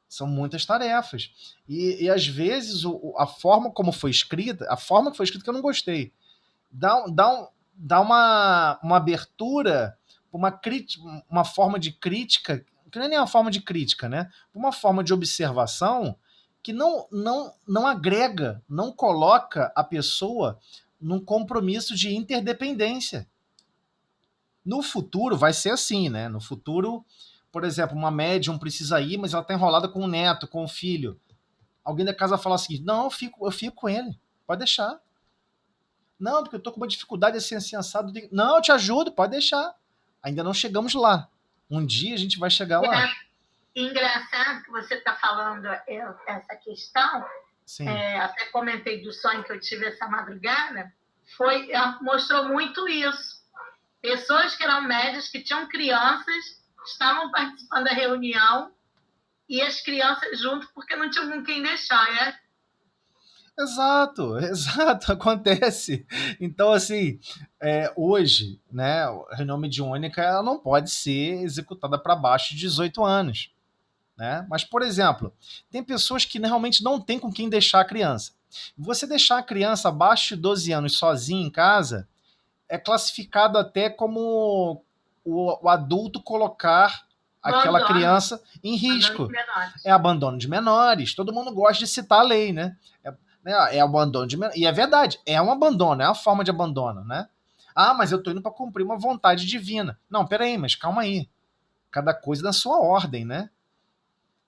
São muitas tarefas. E às vezes, a forma como foi escrita, a forma que foi escrita que eu não gostei, dá uma abertura para uma forma de crítica, que não é nem uma forma de crítica, né? Uma forma de observação que não agrega, não coloca a pessoa num compromisso de interdependência. No futuro vai ser assim, né? No futuro, por exemplo, uma médium precisa ir, mas ela está enrolada com o neto, com o filho. Alguém da casa fala assim, não, eu fico com ele, pode deixar. Não, porque eu tô com uma dificuldade assim assado. Não, eu te ajudo, pode deixar. Ainda não chegamos lá. Um dia a gente vai chegar lá. Engraçado que você está falando essa questão. Sim. Até comentei do sonho que eu tive essa madrugada. Mostrou muito isso. Pessoas que eram médias, que tinham crianças, estavam participando da reunião e as crianças junto porque não tinham com quem deixar, né? Exato, acontece. Então, assim, hoje, né, a reunião mediúnica ela não pode ser executada para baixo de 18 anos. Né? Mas, por exemplo, tem pessoas que realmente não tem com quem deixar a criança. Você deixar a criança abaixo de 12 anos sozinha em casa é classificado até como o adulto colocar aquela criança em risco. É abandono de menores. Todo mundo gosta de citar a lei, né? É abandono de menores. E é verdade, é um abandono, é uma forma de abandono, né? Ah, mas eu tô indo para cumprir uma vontade divina. Não, peraí, mas calma aí. Cada coisa na sua ordem, né?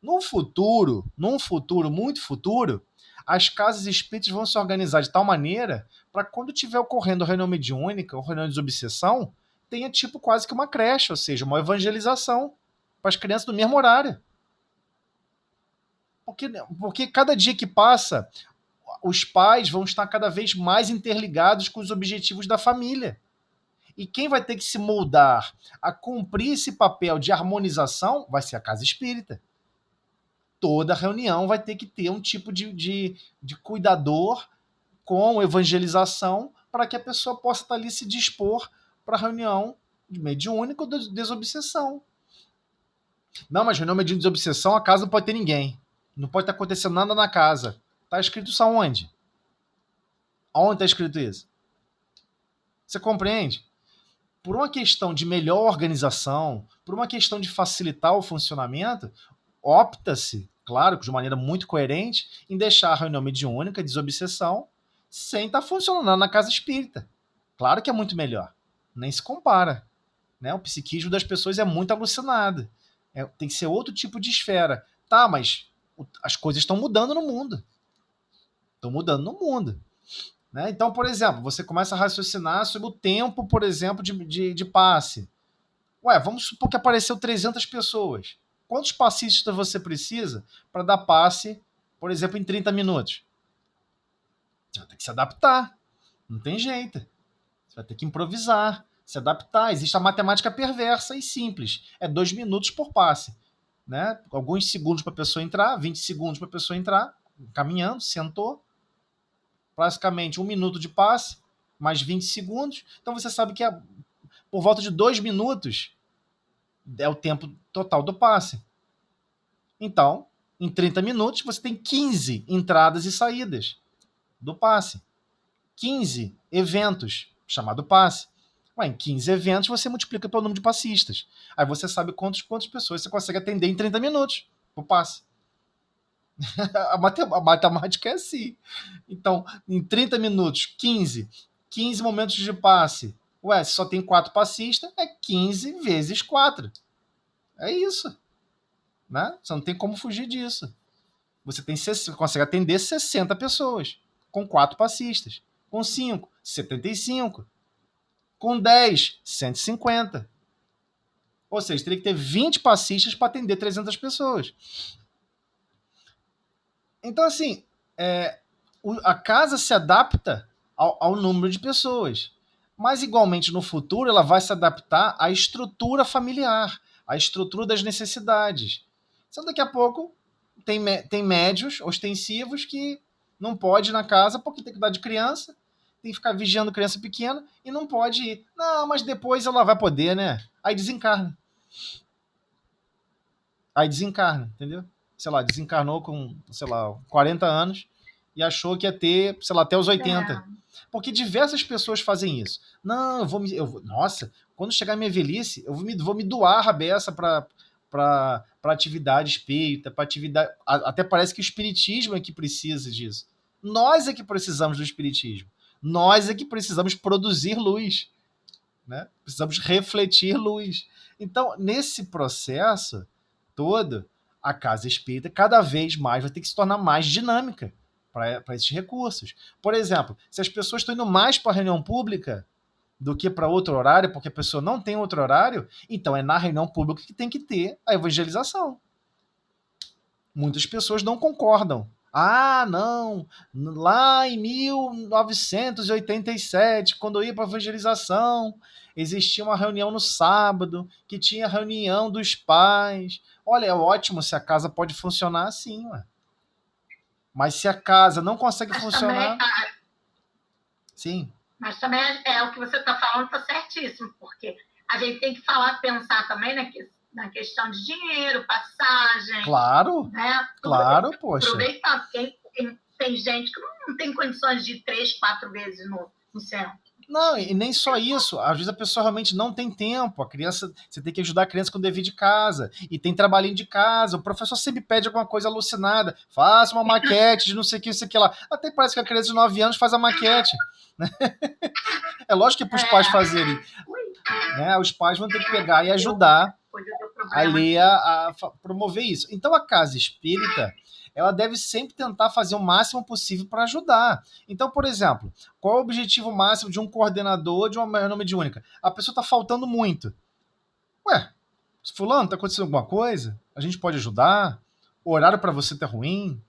Num futuro, muito futuro, as casas espíritas vão se organizar de tal maneira para quando tiver ocorrendo reunião mediúnica ou reunião de desobsessão, tenha tipo quase que uma creche, ou seja, uma evangelização para as crianças do mesmo horário. Porque cada dia que passa, os pais vão estar cada vez mais interligados com os objetivos da família. E quem vai ter que se moldar a cumprir esse papel de harmonização vai ser a casa espírita. Toda reunião vai ter que ter um tipo de cuidador com evangelização para que a pessoa possa estar ali se dispor para a reunião de mediúnica ou de desobsessão. Não, mas reunião mediúnica de desobsessão, a casa não pode ter ninguém. Não pode estar acontecendo nada na casa. Está escrito isso aonde? Aonde está escrito isso? Você compreende? Por uma questão de melhor organização, por uma questão de facilitar o funcionamento, opta-se, claro, de maneira muito coerente, em deixar a reunião mediúnica, desobsessão, sem estar funcionando na casa espírita. Claro que é muito melhor. Nem se compara. Né? O psiquismo das pessoas é muito alucinado. Tem que ser outro tipo de esfera. Tá, mas as coisas estão mudando no mundo. Estão mudando no mundo. Né? Então, por exemplo, você começa a raciocinar sobre o tempo, por exemplo, de passe. Ué, vamos supor que apareceu 300 pessoas. Quantos passistas você precisa para dar passe, por exemplo, em 30 minutos? Você vai ter que se adaptar. Não tem jeito. Você vai ter que improvisar, se adaptar. Existe a matemática perversa e simples. É 2 minutos por passe. Né? Alguns segundos para a pessoa entrar, 20 segundos para a pessoa entrar, caminhando, sentou. Basicamente 1 minuto de passe, mais 20 segundos. Então você sabe que por volta de 2 minutos é o tempo total do passe. Então, em 30 minutos, você tem 15 entradas e saídas do passe. 15 eventos, chamado passe. Em 15 eventos, você multiplica pelo número de passistas. Aí você sabe quantas pessoas você consegue atender em 30 minutos por passe. A matemática é assim. Então, em 30 minutos, 15 momentos de passe. Ué, se só tem 4 passistas, é 15 vezes 4. É isso. Né? Você não tem como fugir disso. Você consegue atender 60 pessoas com 4 passistas. Com 5, 75. Com 10, 150. Ou seja, teria que ter 20 passistas para atender 300 pessoas. Então, assim, a casa se adapta ao número de pessoas. Mas, igualmente, no futuro, ela vai se adaptar à estrutura familiar, à estrutura das necessidades. Então, daqui a pouco, tem médios ostensivos que não pode ir na casa porque tem que cuidar de criança, tem que ficar vigiando criança pequena e não pode ir. Não, mas depois ela vai poder, né? Aí desencarna. Entendeu? Sei lá, desencarnou com, 40 anos e achou que ia ter, até os 80. Porque diversas pessoas fazem isso. Não, nossa, quando chegar a minha velhice, eu vou me doar a beça para atividade espírita, para atividade. Até parece que o espiritismo é que precisa disso. Nós é que precisamos do espiritismo. Nós é que precisamos produzir luz. Né? Precisamos refletir luz. Então, nesse processo todo, a casa espírita cada vez mais vai ter que se tornar mais dinâmica para esses recursos. Por exemplo, se as pessoas estão indo mais para a reunião pública do que para outro horário, porque a pessoa não tem outro horário, então é na reunião pública que tem que ter a evangelização. Muitas pessoas não concordam. Ah, não, lá em 1987, quando eu ia para a evangelização, existia uma reunião no sábado, que tinha reunião dos pais. Olha, é ótimo se a casa pode funcionar assim, ué. Mas se a casa não consegue funcionar... Também, sim. Mas também o que você está falando está certíssimo, porque a gente tem que pensar também na questão de dinheiro, passagem. Claro, né? Claro, poxa. Aproveitar, porque tem gente que não tem condições de ir 3, 4 vezes no centro. Não, e nem só isso. Às vezes a pessoa realmente não tem tempo. A criança, você tem que ajudar a criança com o dever de casa. E tem trabalhinho de casa. O professor sempre pede alguma coisa alucinada. Faça uma maquete de não sei o que, isso aqui lá. Até parece que a criança de 9 anos faz a maquete. É lógico que é para os pais fazerem. Né? Os pais vão ter que pegar e ajudar ali a promover isso. Então a casa espírita, ela deve sempre tentar fazer o máximo possível para ajudar. Então, por exemplo, qual é o objetivo máximo de um coordenador de uma reunião mediúnica? A pessoa está faltando muito. Ué, fulano, está acontecendo alguma coisa? A gente pode ajudar? O horário para você tá ruim?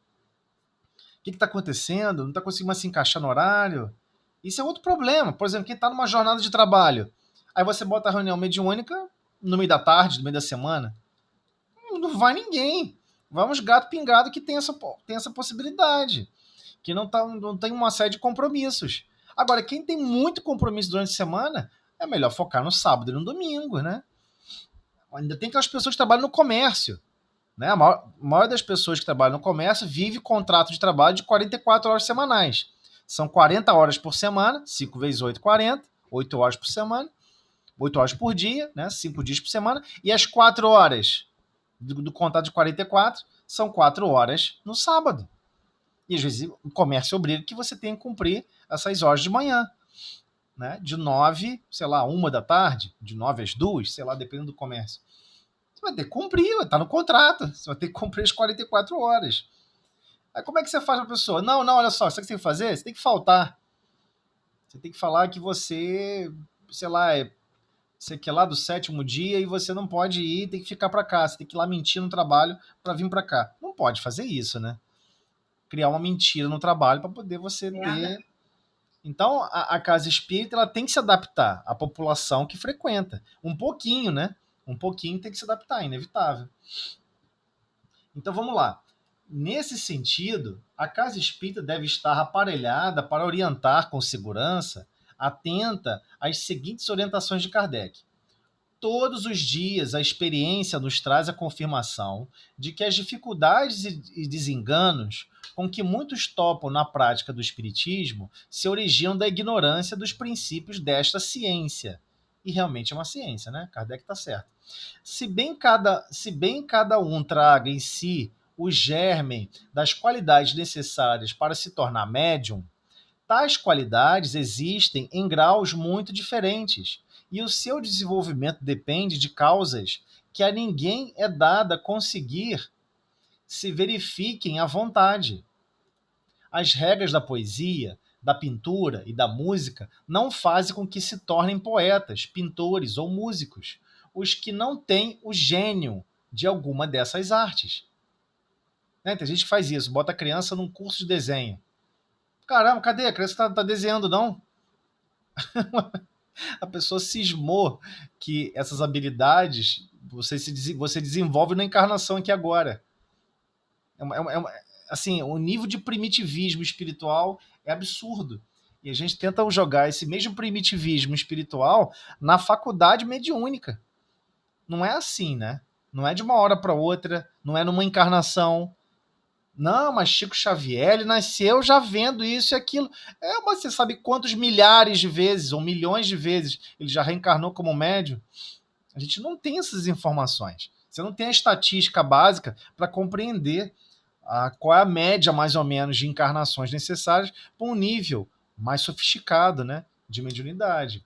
que está acontecendo? Não está conseguindo mais se encaixar no horário? Isso é outro problema. Por exemplo, quem está numa jornada de trabalho, aí você bota a reunião mediúnica no meio da tarde, no meio da semana. Não vai ninguém. Vai uns gato pingado que tem essa possibilidade. Que não tem uma série de compromissos. Agora, quem tem muito compromisso durante a semana, é melhor focar no sábado e no domingo, né? Ainda tem aquelas pessoas que trabalham no comércio. Né? A maior das pessoas que trabalham no comércio vive contrato de trabalho de 44 horas semanais. São 40 horas por semana, 5 vezes 8, 40, 8 horas por semana, 8 horas por dia, né? 5 dias por semana, e as 4 horas do contrato de 44 são 4 horas no sábado. E às vezes o comércio obriga que você tenha que cumprir essas horas de manhã. Né? De 9, sei lá, 1 da tarde, de 9 às 2, sei lá, dependendo do comércio. Você vai ter que cumprir, vai estar no contrato. Você vai ter que cumprir as 44 horas. Aí como é que você faz pra pessoa? Não, olha só, sabe o que você tem que fazer? Você tem que faltar. Você tem que falar que você, sei lá, você quer lá do 7º dia e você não pode ir, tem que ficar pra cá. Você tem que ir lá mentir no trabalho pra vir pra cá. Não pode fazer isso, né? Criar uma mentira no trabalho pra poder você ter... Então, a casa espírita ela tem que se adaptar à população que frequenta. Um pouquinho, né? Um pouquinho tem que se adaptar, inevitável. Então, vamos lá. Nesse sentido, a casa espírita deve estar aparelhada para orientar com segurança, atenta às seguintes orientações de Kardec. Todos os dias, a experiência nos traz a confirmação de que as dificuldades e desenganos com que muitos topam na prática do espiritismo se originam da ignorância dos princípios desta ciência. E realmente é uma ciência, né? Kardec está certo. Se bem cada um traga em si o germe das qualidades necessárias para se tornar médium, tais qualidades existem em graus muito diferentes, e o seu desenvolvimento depende de causas que a ninguém é dada conseguir se verifiquem à vontade. As regras da poesia, da pintura e da música não fazem com que se tornem poetas, pintores ou músicos os que não têm o gênio de alguma dessas artes. Né? Tem gente que faz isso, bota a criança num curso de desenho. Caramba, cadê? A criança tá desenhando, não? A pessoa cismou que essas habilidades você desenvolve na encarnação aqui agora. Assim, o nível de primitivismo espiritual é absurdo. E a gente tenta jogar esse mesmo primitivismo espiritual na faculdade mediúnica. Não é assim, né? Não é de uma hora para outra, não é numa encarnação. Não, mas Chico Xavier, ele nasceu já vendo isso e aquilo. Mas você sabe quantos milhares de vezes ou milhões de vezes ele já reencarnou como médium? A gente não tem essas informações. Você não tem a estatística básica para compreender qual é a média, mais ou menos, de encarnações necessárias para um nível mais sofisticado, né, de mediunidade.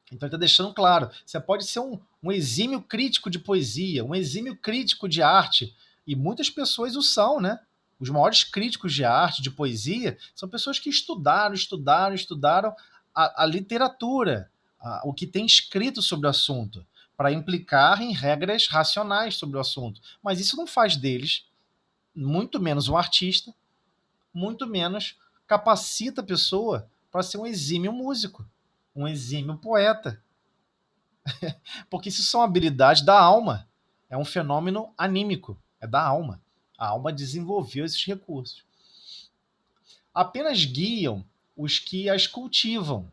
Então ele está deixando claro, você pode ser um exímio crítico de poesia, um exímio crítico de arte, e muitas pessoas o são, né? Os maiores críticos de arte, de poesia, são pessoas que estudaram a literatura, o que tem escrito sobre o assunto, para implicar em regras racionais sobre o assunto. Mas isso não faz deles, muito menos um artista, muito menos capacita a pessoa para ser um exímio músico, um exímio poeta. Porque isso são habilidades da alma. É um fenômeno anímico, é da alma. A alma desenvolveu esses recursos. Apenas guiam os que as cultivam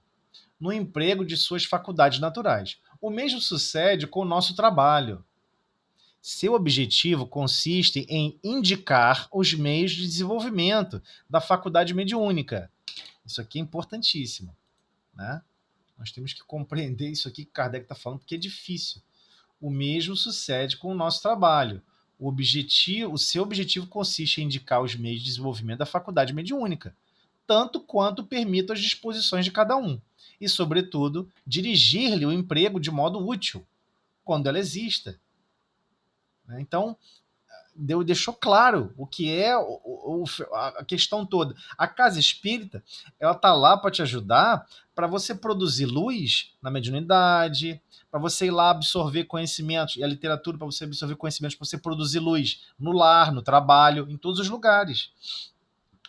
no emprego de suas faculdades naturais. O mesmo sucede com o nosso trabalho. Seu objetivo consiste em indicar os meios de desenvolvimento da faculdade mediúnica. Isso aqui é importantíssimo, né? Nós temos que compreender isso aqui que Kardec está falando, porque é difícil. O mesmo sucede com o nosso trabalho. O seu objetivo consiste em indicar os meios de desenvolvimento da faculdade mediúnica, tanto quanto permitam as disposições de cada um, e, sobretudo, dirigir-lhe o emprego de modo útil, quando ela exista. Então, deixou claro o que é a questão toda. A casa espírita, ela está lá para te ajudar, para você produzir luz na mediunidade, para você ir lá absorver conhecimentos, e a literatura para você absorver conhecimentos, para você produzir luz no lar, no trabalho, em todos os lugares.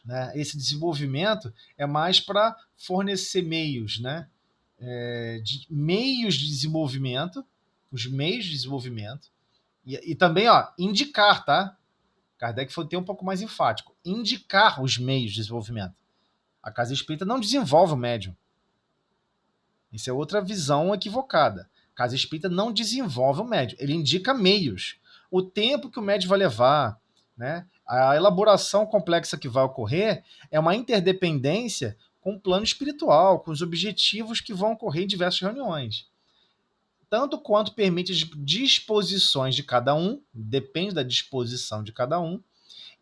né? Esse desenvolvimento é mais para fornecer meios, né? Meios de desenvolvimento, os meios de desenvolvimento, e também, ó, indicar, tá? Kardec foi ter um pouco mais enfático. Indicar os meios de desenvolvimento. A casa espírita não desenvolve o médium. Isso é outra visão equivocada. A casa espírita não desenvolve o médium. Ele indica meios. O tempo que o médium vai levar, né? A elaboração complexa que vai ocorrer é uma interdependência com o plano espiritual, com os objetivos que vão ocorrer em diversas reuniões. Tanto quanto permite as disposições de cada um, depende da disposição de cada um,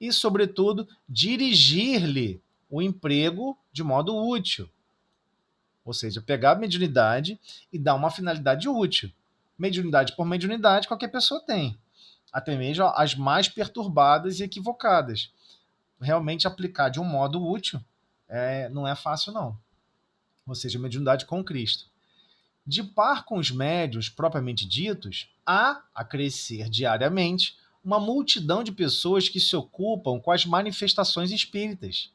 e, sobretudo, dirigir-lhe o emprego de modo útil. Ou seja, pegar a mediunidade e dar uma finalidade útil. Mediunidade por mediunidade, qualquer pessoa tem. Até mesmo as mais perturbadas e equivocadas. Realmente aplicar de um modo útil não é fácil, não. Ou seja, mediunidade com Cristo. De par com os médiuns propriamente ditos, há a crescer diariamente uma multidão de pessoas que se ocupam com as manifestações espíritas,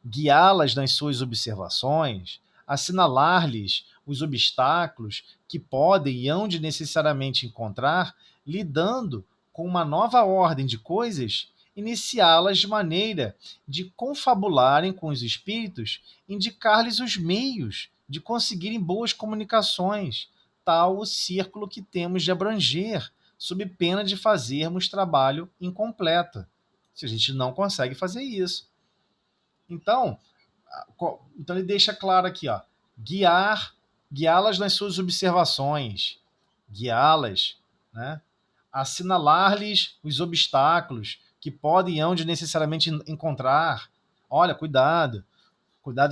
guiá-las nas suas observações, assinalar-lhes os obstáculos que podem e hão de necessariamente encontrar, lidando com uma nova ordem de coisas, iniciá-las de maneira de confabularem com os espíritos, indicar-lhes os meios de conseguirem boas comunicações, tal o círculo que temos de abranger, sob pena de fazermos trabalho incompleto, se a gente não consegue fazer isso. Então ele deixa claro aqui, ó, guiá-las nas suas observações, guiá-las, né? Assinalar-lhes os obstáculos que podem e hão de necessariamente encontrar. Olha, cuidado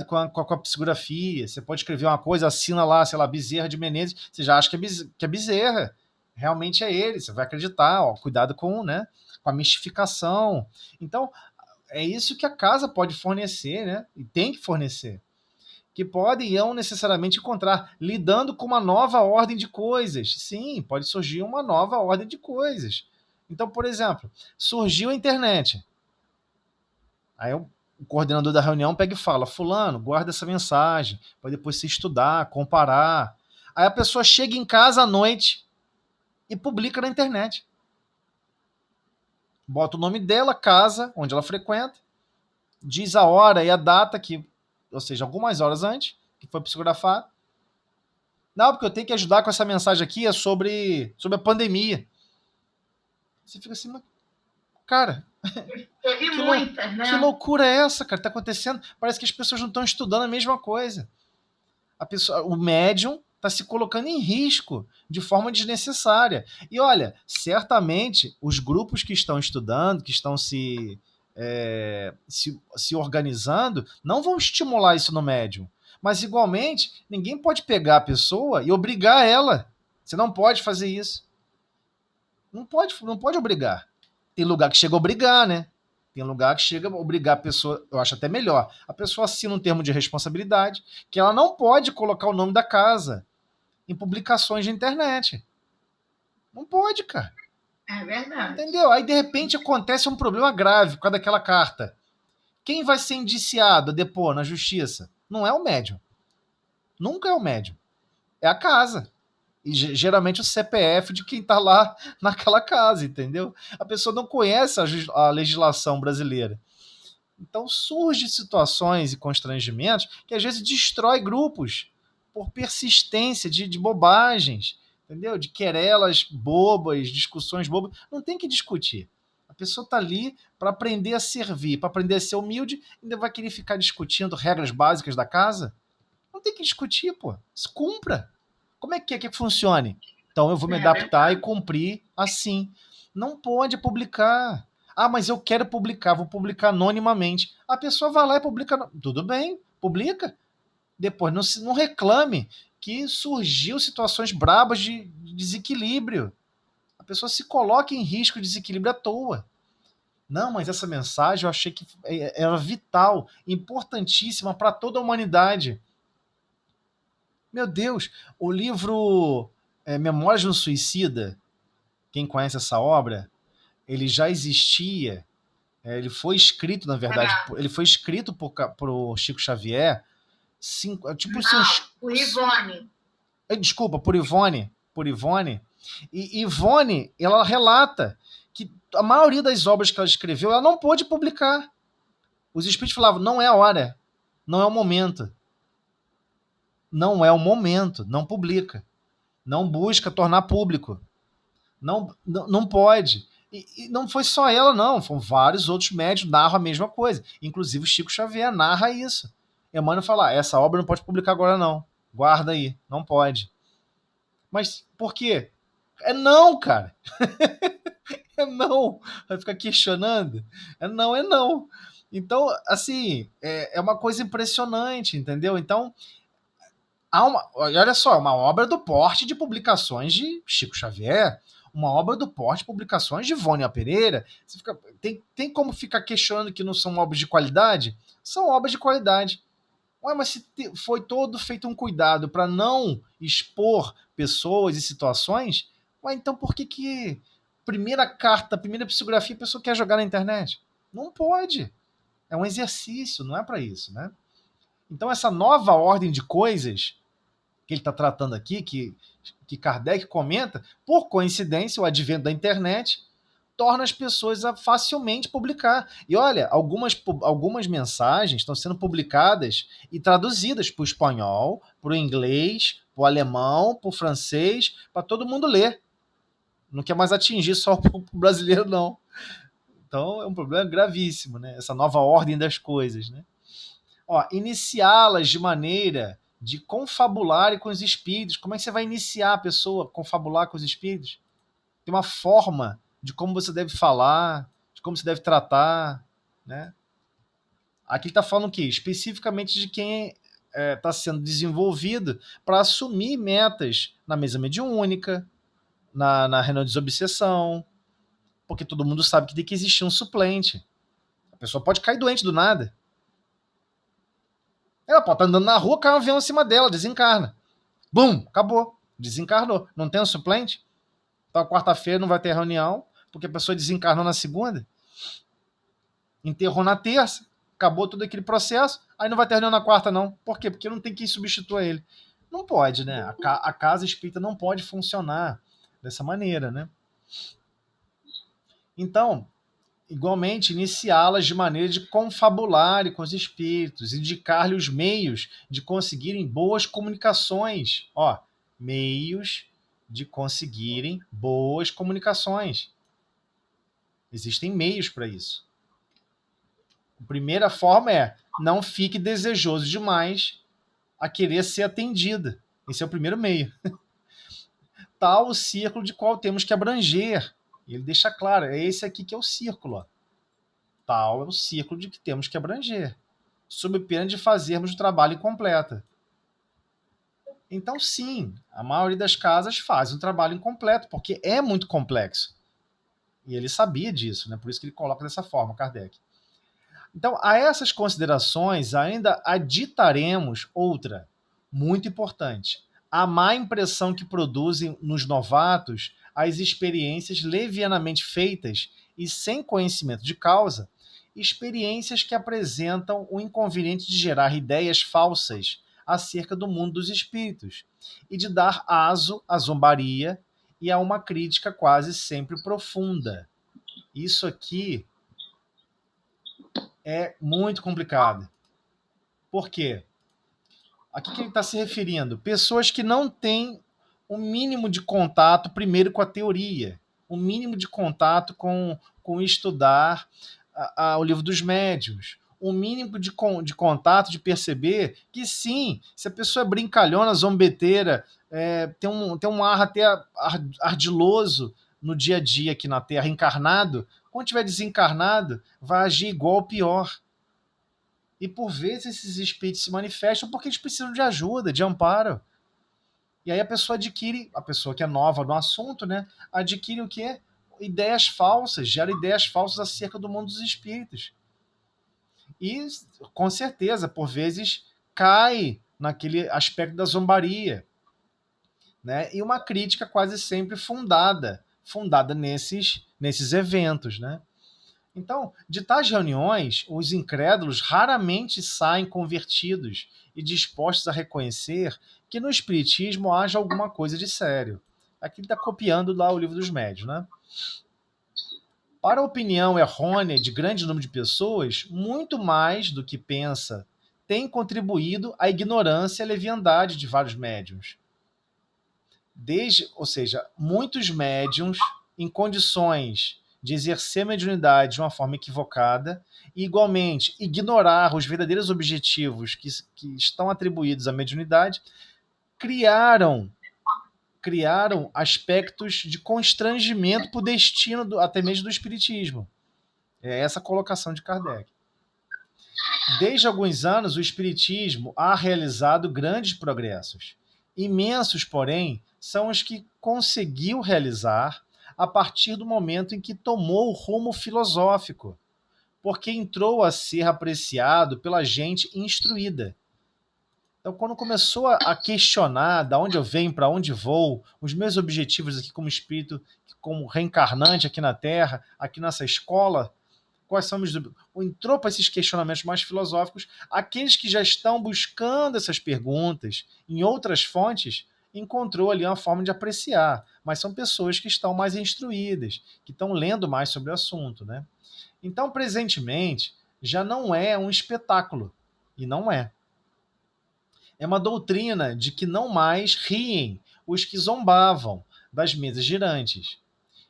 com a psicografia. Você pode escrever uma coisa, assina lá, sei lá, Bezerra de Menezes, você já acha que é Bezerra. Realmente é ele, você vai acreditar. Ó, cuidado com a mistificação. Então, é isso que a casa pode fornecer, né? E tem que fornecer. Que podem e hão necessariamente encontrar, lidando com uma nova ordem de coisas. Sim, pode surgir uma nova ordem de coisas. Então, por exemplo, surgiu a internet. Aí o coordenador da reunião pega e fala: fulano, guarda essa mensagem, para depois se estudar, comparar. Aí a pessoa chega em casa à noite e publica na internet. Bota o nome dela, casa, onde ela frequenta, diz a hora e a data, ou seja, algumas horas antes, que foi psicografado. Não, porque eu tenho que ajudar com essa mensagem aqui, é sobre a pandemia. Você fica assim, mas, cara, teve muitas, né? Que loucura é essa, cara? Tá acontecendo? Parece que as pessoas não estão estudando a mesma coisa. O médium está se colocando em risco de forma desnecessária. E olha, certamente os grupos que estão estudando, que estão se organizando, não vão estimular isso no médium. Mas igualmente, ninguém pode pegar a pessoa e obrigar ela. Você não pode fazer isso. Não pode obrigar. Tem lugar que chega a obrigar, né? Tem lugar que chega a obrigar a pessoa, eu acho até melhor. A pessoa assina um termo de responsabilidade que ela não pode colocar o nome da casa em publicações de internet. Não pode, cara. É verdade. Entendeu? Aí, de repente, acontece um problema grave por causa daquela carta. Quem vai ser indiciado a depor na justiça? Não é o médium. Nunca é o médium. É a casa. E geralmente o CPF de quem está lá naquela casa, entendeu? A pessoa não conhece a legislação brasileira. Então surgem situações e constrangimentos que às vezes destrói grupos por persistência de bobagens, entendeu? De querelas bobas, discussões bobas. Não tem que discutir. A pessoa está ali para aprender a servir, para aprender a ser humilde, e ainda vai querer ficar discutindo regras básicas da casa? Não tem que discutir, pô. Cumpra. Como é que funcione? Então eu vou me adaptar e cumprir assim. Não pode publicar. Ah, mas eu quero publicar, vou publicar anonimamente. A pessoa vai lá e publica. Tudo bem, publica. Depois não reclame que surgiu situações brabas de desequilíbrio. A pessoa se coloca em risco de desequilíbrio à toa. Não, mas essa mensagem eu achei que era vital, importantíssima para toda a humanidade. Meu Deus, o livro Memórias do Suicida, quem conhece essa obra, ele já existia Ele foi escrito, na verdade, ele foi escrito por Chico Xavier, tipo assim, por Ivone. Desculpa, por Ivone. E Ivone, ela relata que a maioria das obras que ela escreveu, ela não pôde publicar. Os espíritos falavam, não é a hora, não é o momento. Não é o momento, não publica. Não busca tornar público. Não pode. E não foi só ela, não. Foram vários outros médios narram a mesma coisa. Inclusive o Chico Xavier narra isso. Emmanuel fala, essa obra não pode publicar agora, não. Guarda aí, não pode. Mas por quê? É não, cara. É não. Vai ficar questionando? É não, é não. Então, assim, é uma coisa impressionante, entendeu? Então, olha só, uma obra do porte de publicações de Chico Xavier, uma obra do porte de publicações de Vânia Pereira. Tem como ficar questionando que não são obras de qualidade? São obras de qualidade. Ué, mas se foi todo feito um cuidado para não expor pessoas e situações, ué, então por que primeira carta, primeira psicografia a pessoa quer jogar na internet? Não pode. É um exercício, não é para isso, né? Então essa nova ordem de coisas que ele está tratando aqui, que Kardec comenta, por coincidência, o advento da internet torna as pessoas a facilmente publicar. E olha, algumas mensagens estão sendo publicadas e traduzidas para o espanhol, para o inglês, para o alemão, para o francês, para todo mundo ler. Não quer mais atingir só o brasileiro, não. Então é um problema gravíssimo, né? Essa nova ordem das coisas, né? Iniciá-las de maneira de confabular com os espíritos. Como é que você vai iniciar a pessoa a confabular com os espíritos? Tem uma forma de como você deve falar, de como você deve tratar, né? Aqui está falando o quê? Especificamente de quem está sendo desenvolvido para assumir metas na mesa mediúnica, na reunião de desobsessão, porque todo mundo sabe que tem que existir um suplente. A pessoa pode cair doente do nada. Ela pode estar andando na rua, cai um avião em cima dela, desencarna. Bum, acabou. Desencarnou. Não tem um suplente? Então, quarta-feira não vai ter reunião, porque a pessoa desencarnou na segunda, enterrou na terça, acabou todo aquele processo, aí não vai ter reunião na quarta, não. Por quê? Porque não tem quem substitua ele. Não pode, né? A casa espírita não pode funcionar dessa maneira, né? Então, igualmente, iniciá-las de maneira de confabular com os espíritos, indicar-lhe os meios de conseguirem boas comunicações. Meios de conseguirem boas comunicações. Existem meios para isso. A primeira forma é não fique desejoso demais a querer ser atendida. Esse é o primeiro meio. Tal o círculo de qual temos que abranger. E ele deixa claro, é esse aqui que é o círculo. Tal é o círculo de que temos que abranger, sob pena de fazermos o trabalho incompleto. Então, sim, a maioria das casas faz um trabalho incompleto, porque é muito complexo. E ele sabia disso, né? Por isso que ele coloca dessa forma, Kardec. Então, a essas considerações, ainda aditaremos outra, muito importante. A má impressão que produzem nos novatos as experiências levianamente feitas e sem conhecimento de causa, experiências que apresentam o inconveniente de gerar ideias falsas acerca do mundo dos espíritos e de dar aso à zombaria e a uma crítica quase sempre profunda. Isso aqui é muito complicado. Por quê? Aqui que ele está se referindo? Pessoas que não têm o mínimo de contato, primeiro, com a teoria, o mínimo de contato com estudar o livro dos médiuns, o mínimo de contato, de perceber que sim, se a pessoa é brincalhona, zombeteira, tem um ar até ardiloso no dia a dia aqui na Terra, encarnado, quando tiver desencarnado, vai agir igual ou pior. E por vezes esses espíritos se manifestam porque eles precisam de ajuda, de amparo. E aí a pessoa que é nova no assunto, né, adquire o quê? Ideias falsas, gera ideias falsas acerca do mundo dos espíritos. E, com certeza, por vezes, cai naquele aspecto da zombaria, né? E uma crítica quase sempre fundada nesses eventos, né? Então, de tais reuniões, os incrédulos raramente saem convertidos e dispostos a reconhecer que no espiritismo haja alguma coisa de sério. Aqui ele está copiando lá o Livro dos Médiuns, né? Para a opinião errônea de grande número de pessoas, muito mais do que pensa tem contribuído a ignorância e a leviandade de vários médiuns. Ou seja, muitos médiuns em condições de exercer a mediunidade de uma forma equivocada e, igualmente, ignorar os verdadeiros objetivos que estão atribuídos à mediunidade, criaram aspectos de constrangimento para o destino até mesmo do espiritismo. É essa a colocação de Kardec. Desde alguns anos, o espiritismo ha realizado grandes progressos. Imensos, porém, são os que conseguiu realizar a partir do momento em que tomou o rumo filosófico, porque entrou a ser apreciado pela gente instruída. Então, quando começou a questionar de onde eu venho, para onde vou, os meus objetivos aqui como espírito, como reencarnante aqui na Terra, aqui nessa escola, quais são os... Entrou para esses questionamentos mais filosóficos, aqueles que já estão buscando essas perguntas em outras fontes, encontrou ali uma forma de apreciar, mas são pessoas que estão mais instruídas, que estão lendo mais sobre o assunto, né? Então, presentemente, já não é um espetáculo, e não é. É uma doutrina de que não mais riem os que zombavam das mesas girantes,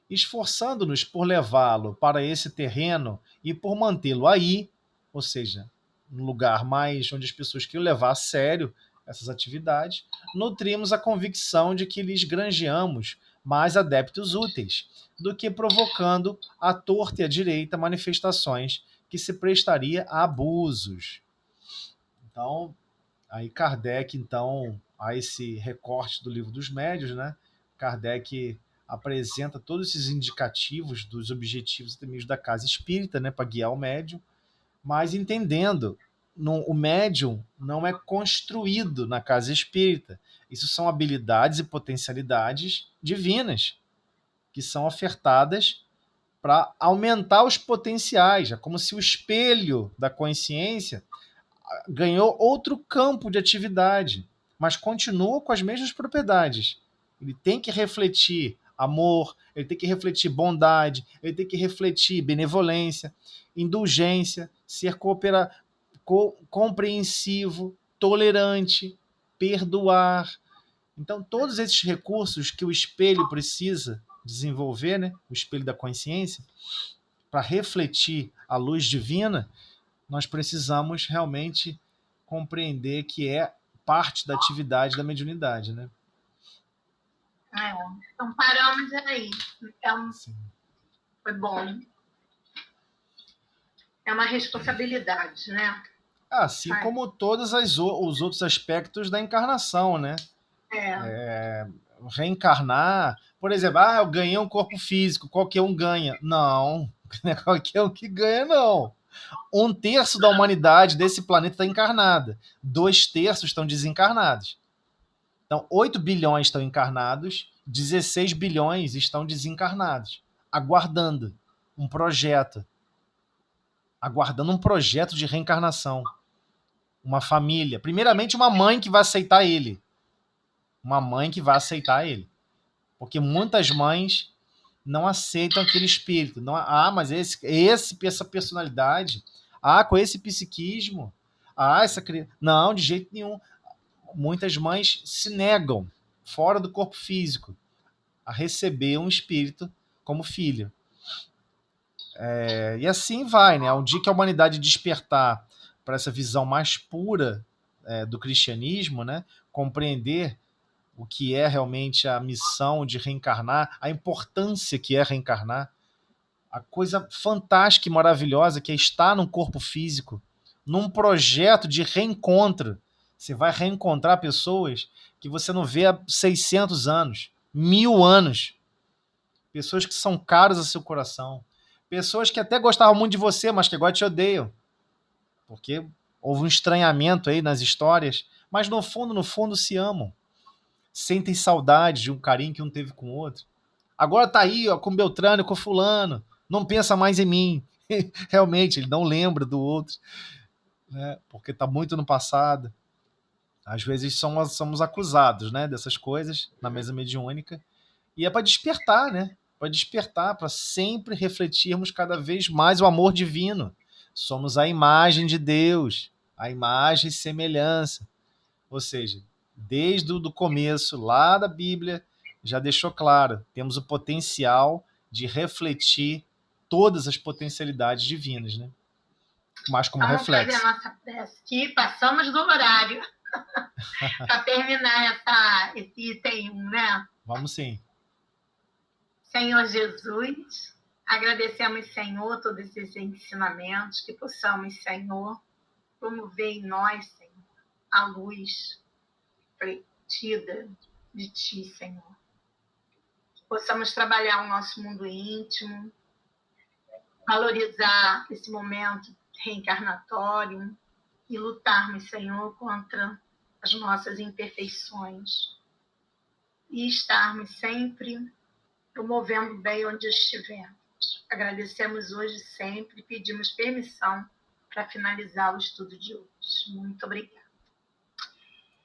esforçando-nos por levá-lo para esse terreno e por mantê-lo aí, ou seja, no lugar mais onde as pessoas queriam levar a sério essas atividades, nutrimos a convicção de que lhes granjeamos mais adeptos úteis do que provocando à torta e à direita manifestações que se prestaria a abusos. Então, aí Kardec, então, a esse recorte do Livro dos Médiuns, né? Kardec apresenta todos esses indicativos dos objetivos até mesmo da casa espírita, né, para guiar o médium, mas entendendo, o médium não é construído na casa espírita. Isso são habilidades e potencialidades divinas que são ofertadas para aumentar os potenciais. É como se o espelho da consciência ganhou outro campo de atividade, mas continua com as mesmas propriedades. Ele tem que refletir amor, ele tem que refletir bondade, ele tem que refletir benevolência, indulgência, ser compreensivo, tolerante, perdoar. Então, todos esses recursos que o espelho precisa desenvolver, né, o espelho da consciência, para refletir a luz divina, nós precisamos realmente compreender que é parte da atividade da mediunidade, né? Então paramos aí. Então, foi bom. É uma responsabilidade, né? Assim como todos os outros aspectos da encarnação, né? Reencarnar, por exemplo, eu ganhei um corpo físico, qualquer um ganha. Não, não é qualquer um que ganha, não. 1/3 da humanidade desse planeta está encarnada. 2/3 estão desencarnados. Então, 8 bilhões estão encarnados, 16 bilhões estão desencarnados, aguardando um projeto. Aguardando um projeto de reencarnação. Uma família. Primeiramente, uma mãe que vai aceitar ele. Uma mãe que vai aceitar ele. Porque muitas mães não aceitam aquele espírito. Não, mas essa personalidade, com esse psiquismo, essa criança. Não, de jeito nenhum. Muitas mães se negam, fora do corpo físico, a receber um espírito como filho. E assim vai, né? Ao dia que a humanidade despertar para essa visão mais pura do cristianismo, né? Compreender o que é realmente a missão de reencarnar, a importância que é reencarnar, a coisa fantástica e maravilhosa que é estar num corpo físico, num projeto de reencontro. Você vai reencontrar pessoas que você não vê há 600 anos, 1000 anos. Pessoas que são caras a seu coração. Pessoas que até gostavam muito de você, mas que agora te odeiam. Porque houve um estranhamento aí nas histórias, mas no fundo se amam. Sentem saudade de um carinho que um teve com o outro. Agora tá aí, com Beltrano, com fulano. Não pensa mais em mim. Realmente, ele não lembra do outro, né? Porque está muito no passado. Às vezes somos acusados, né, dessas coisas na mesa mediúnica. E é para despertar, né? Para despertar, para sempre refletirmos cada vez mais o amor divino. Somos a imagem de Deus, a imagem e semelhança. Ou seja, desde o do começo, lá da Bíblia, já deixou claro, temos o potencial de refletir todas as potencialidades divinas, né? Mas como Vamos fazer a reflexo. nossa prece aqui. Passamos do horário para terminar esse item 1, né? Vamos sim. Senhor Jesus, agradecemos, Senhor, todos esses ensinamentos, que possamos, Senhor, promover em nós, Senhor, a luz refletida de Ti, Senhor. Que possamos trabalhar o nosso mundo íntimo, valorizar esse momento reencarnatório e lutarmos, Senhor, contra as nossas imperfeições e estarmos sempre promovendo o bem onde estivermos. Agradecemos hoje sempre e pedimos permissão para finalizar o estudo de hoje. Muito obrigada.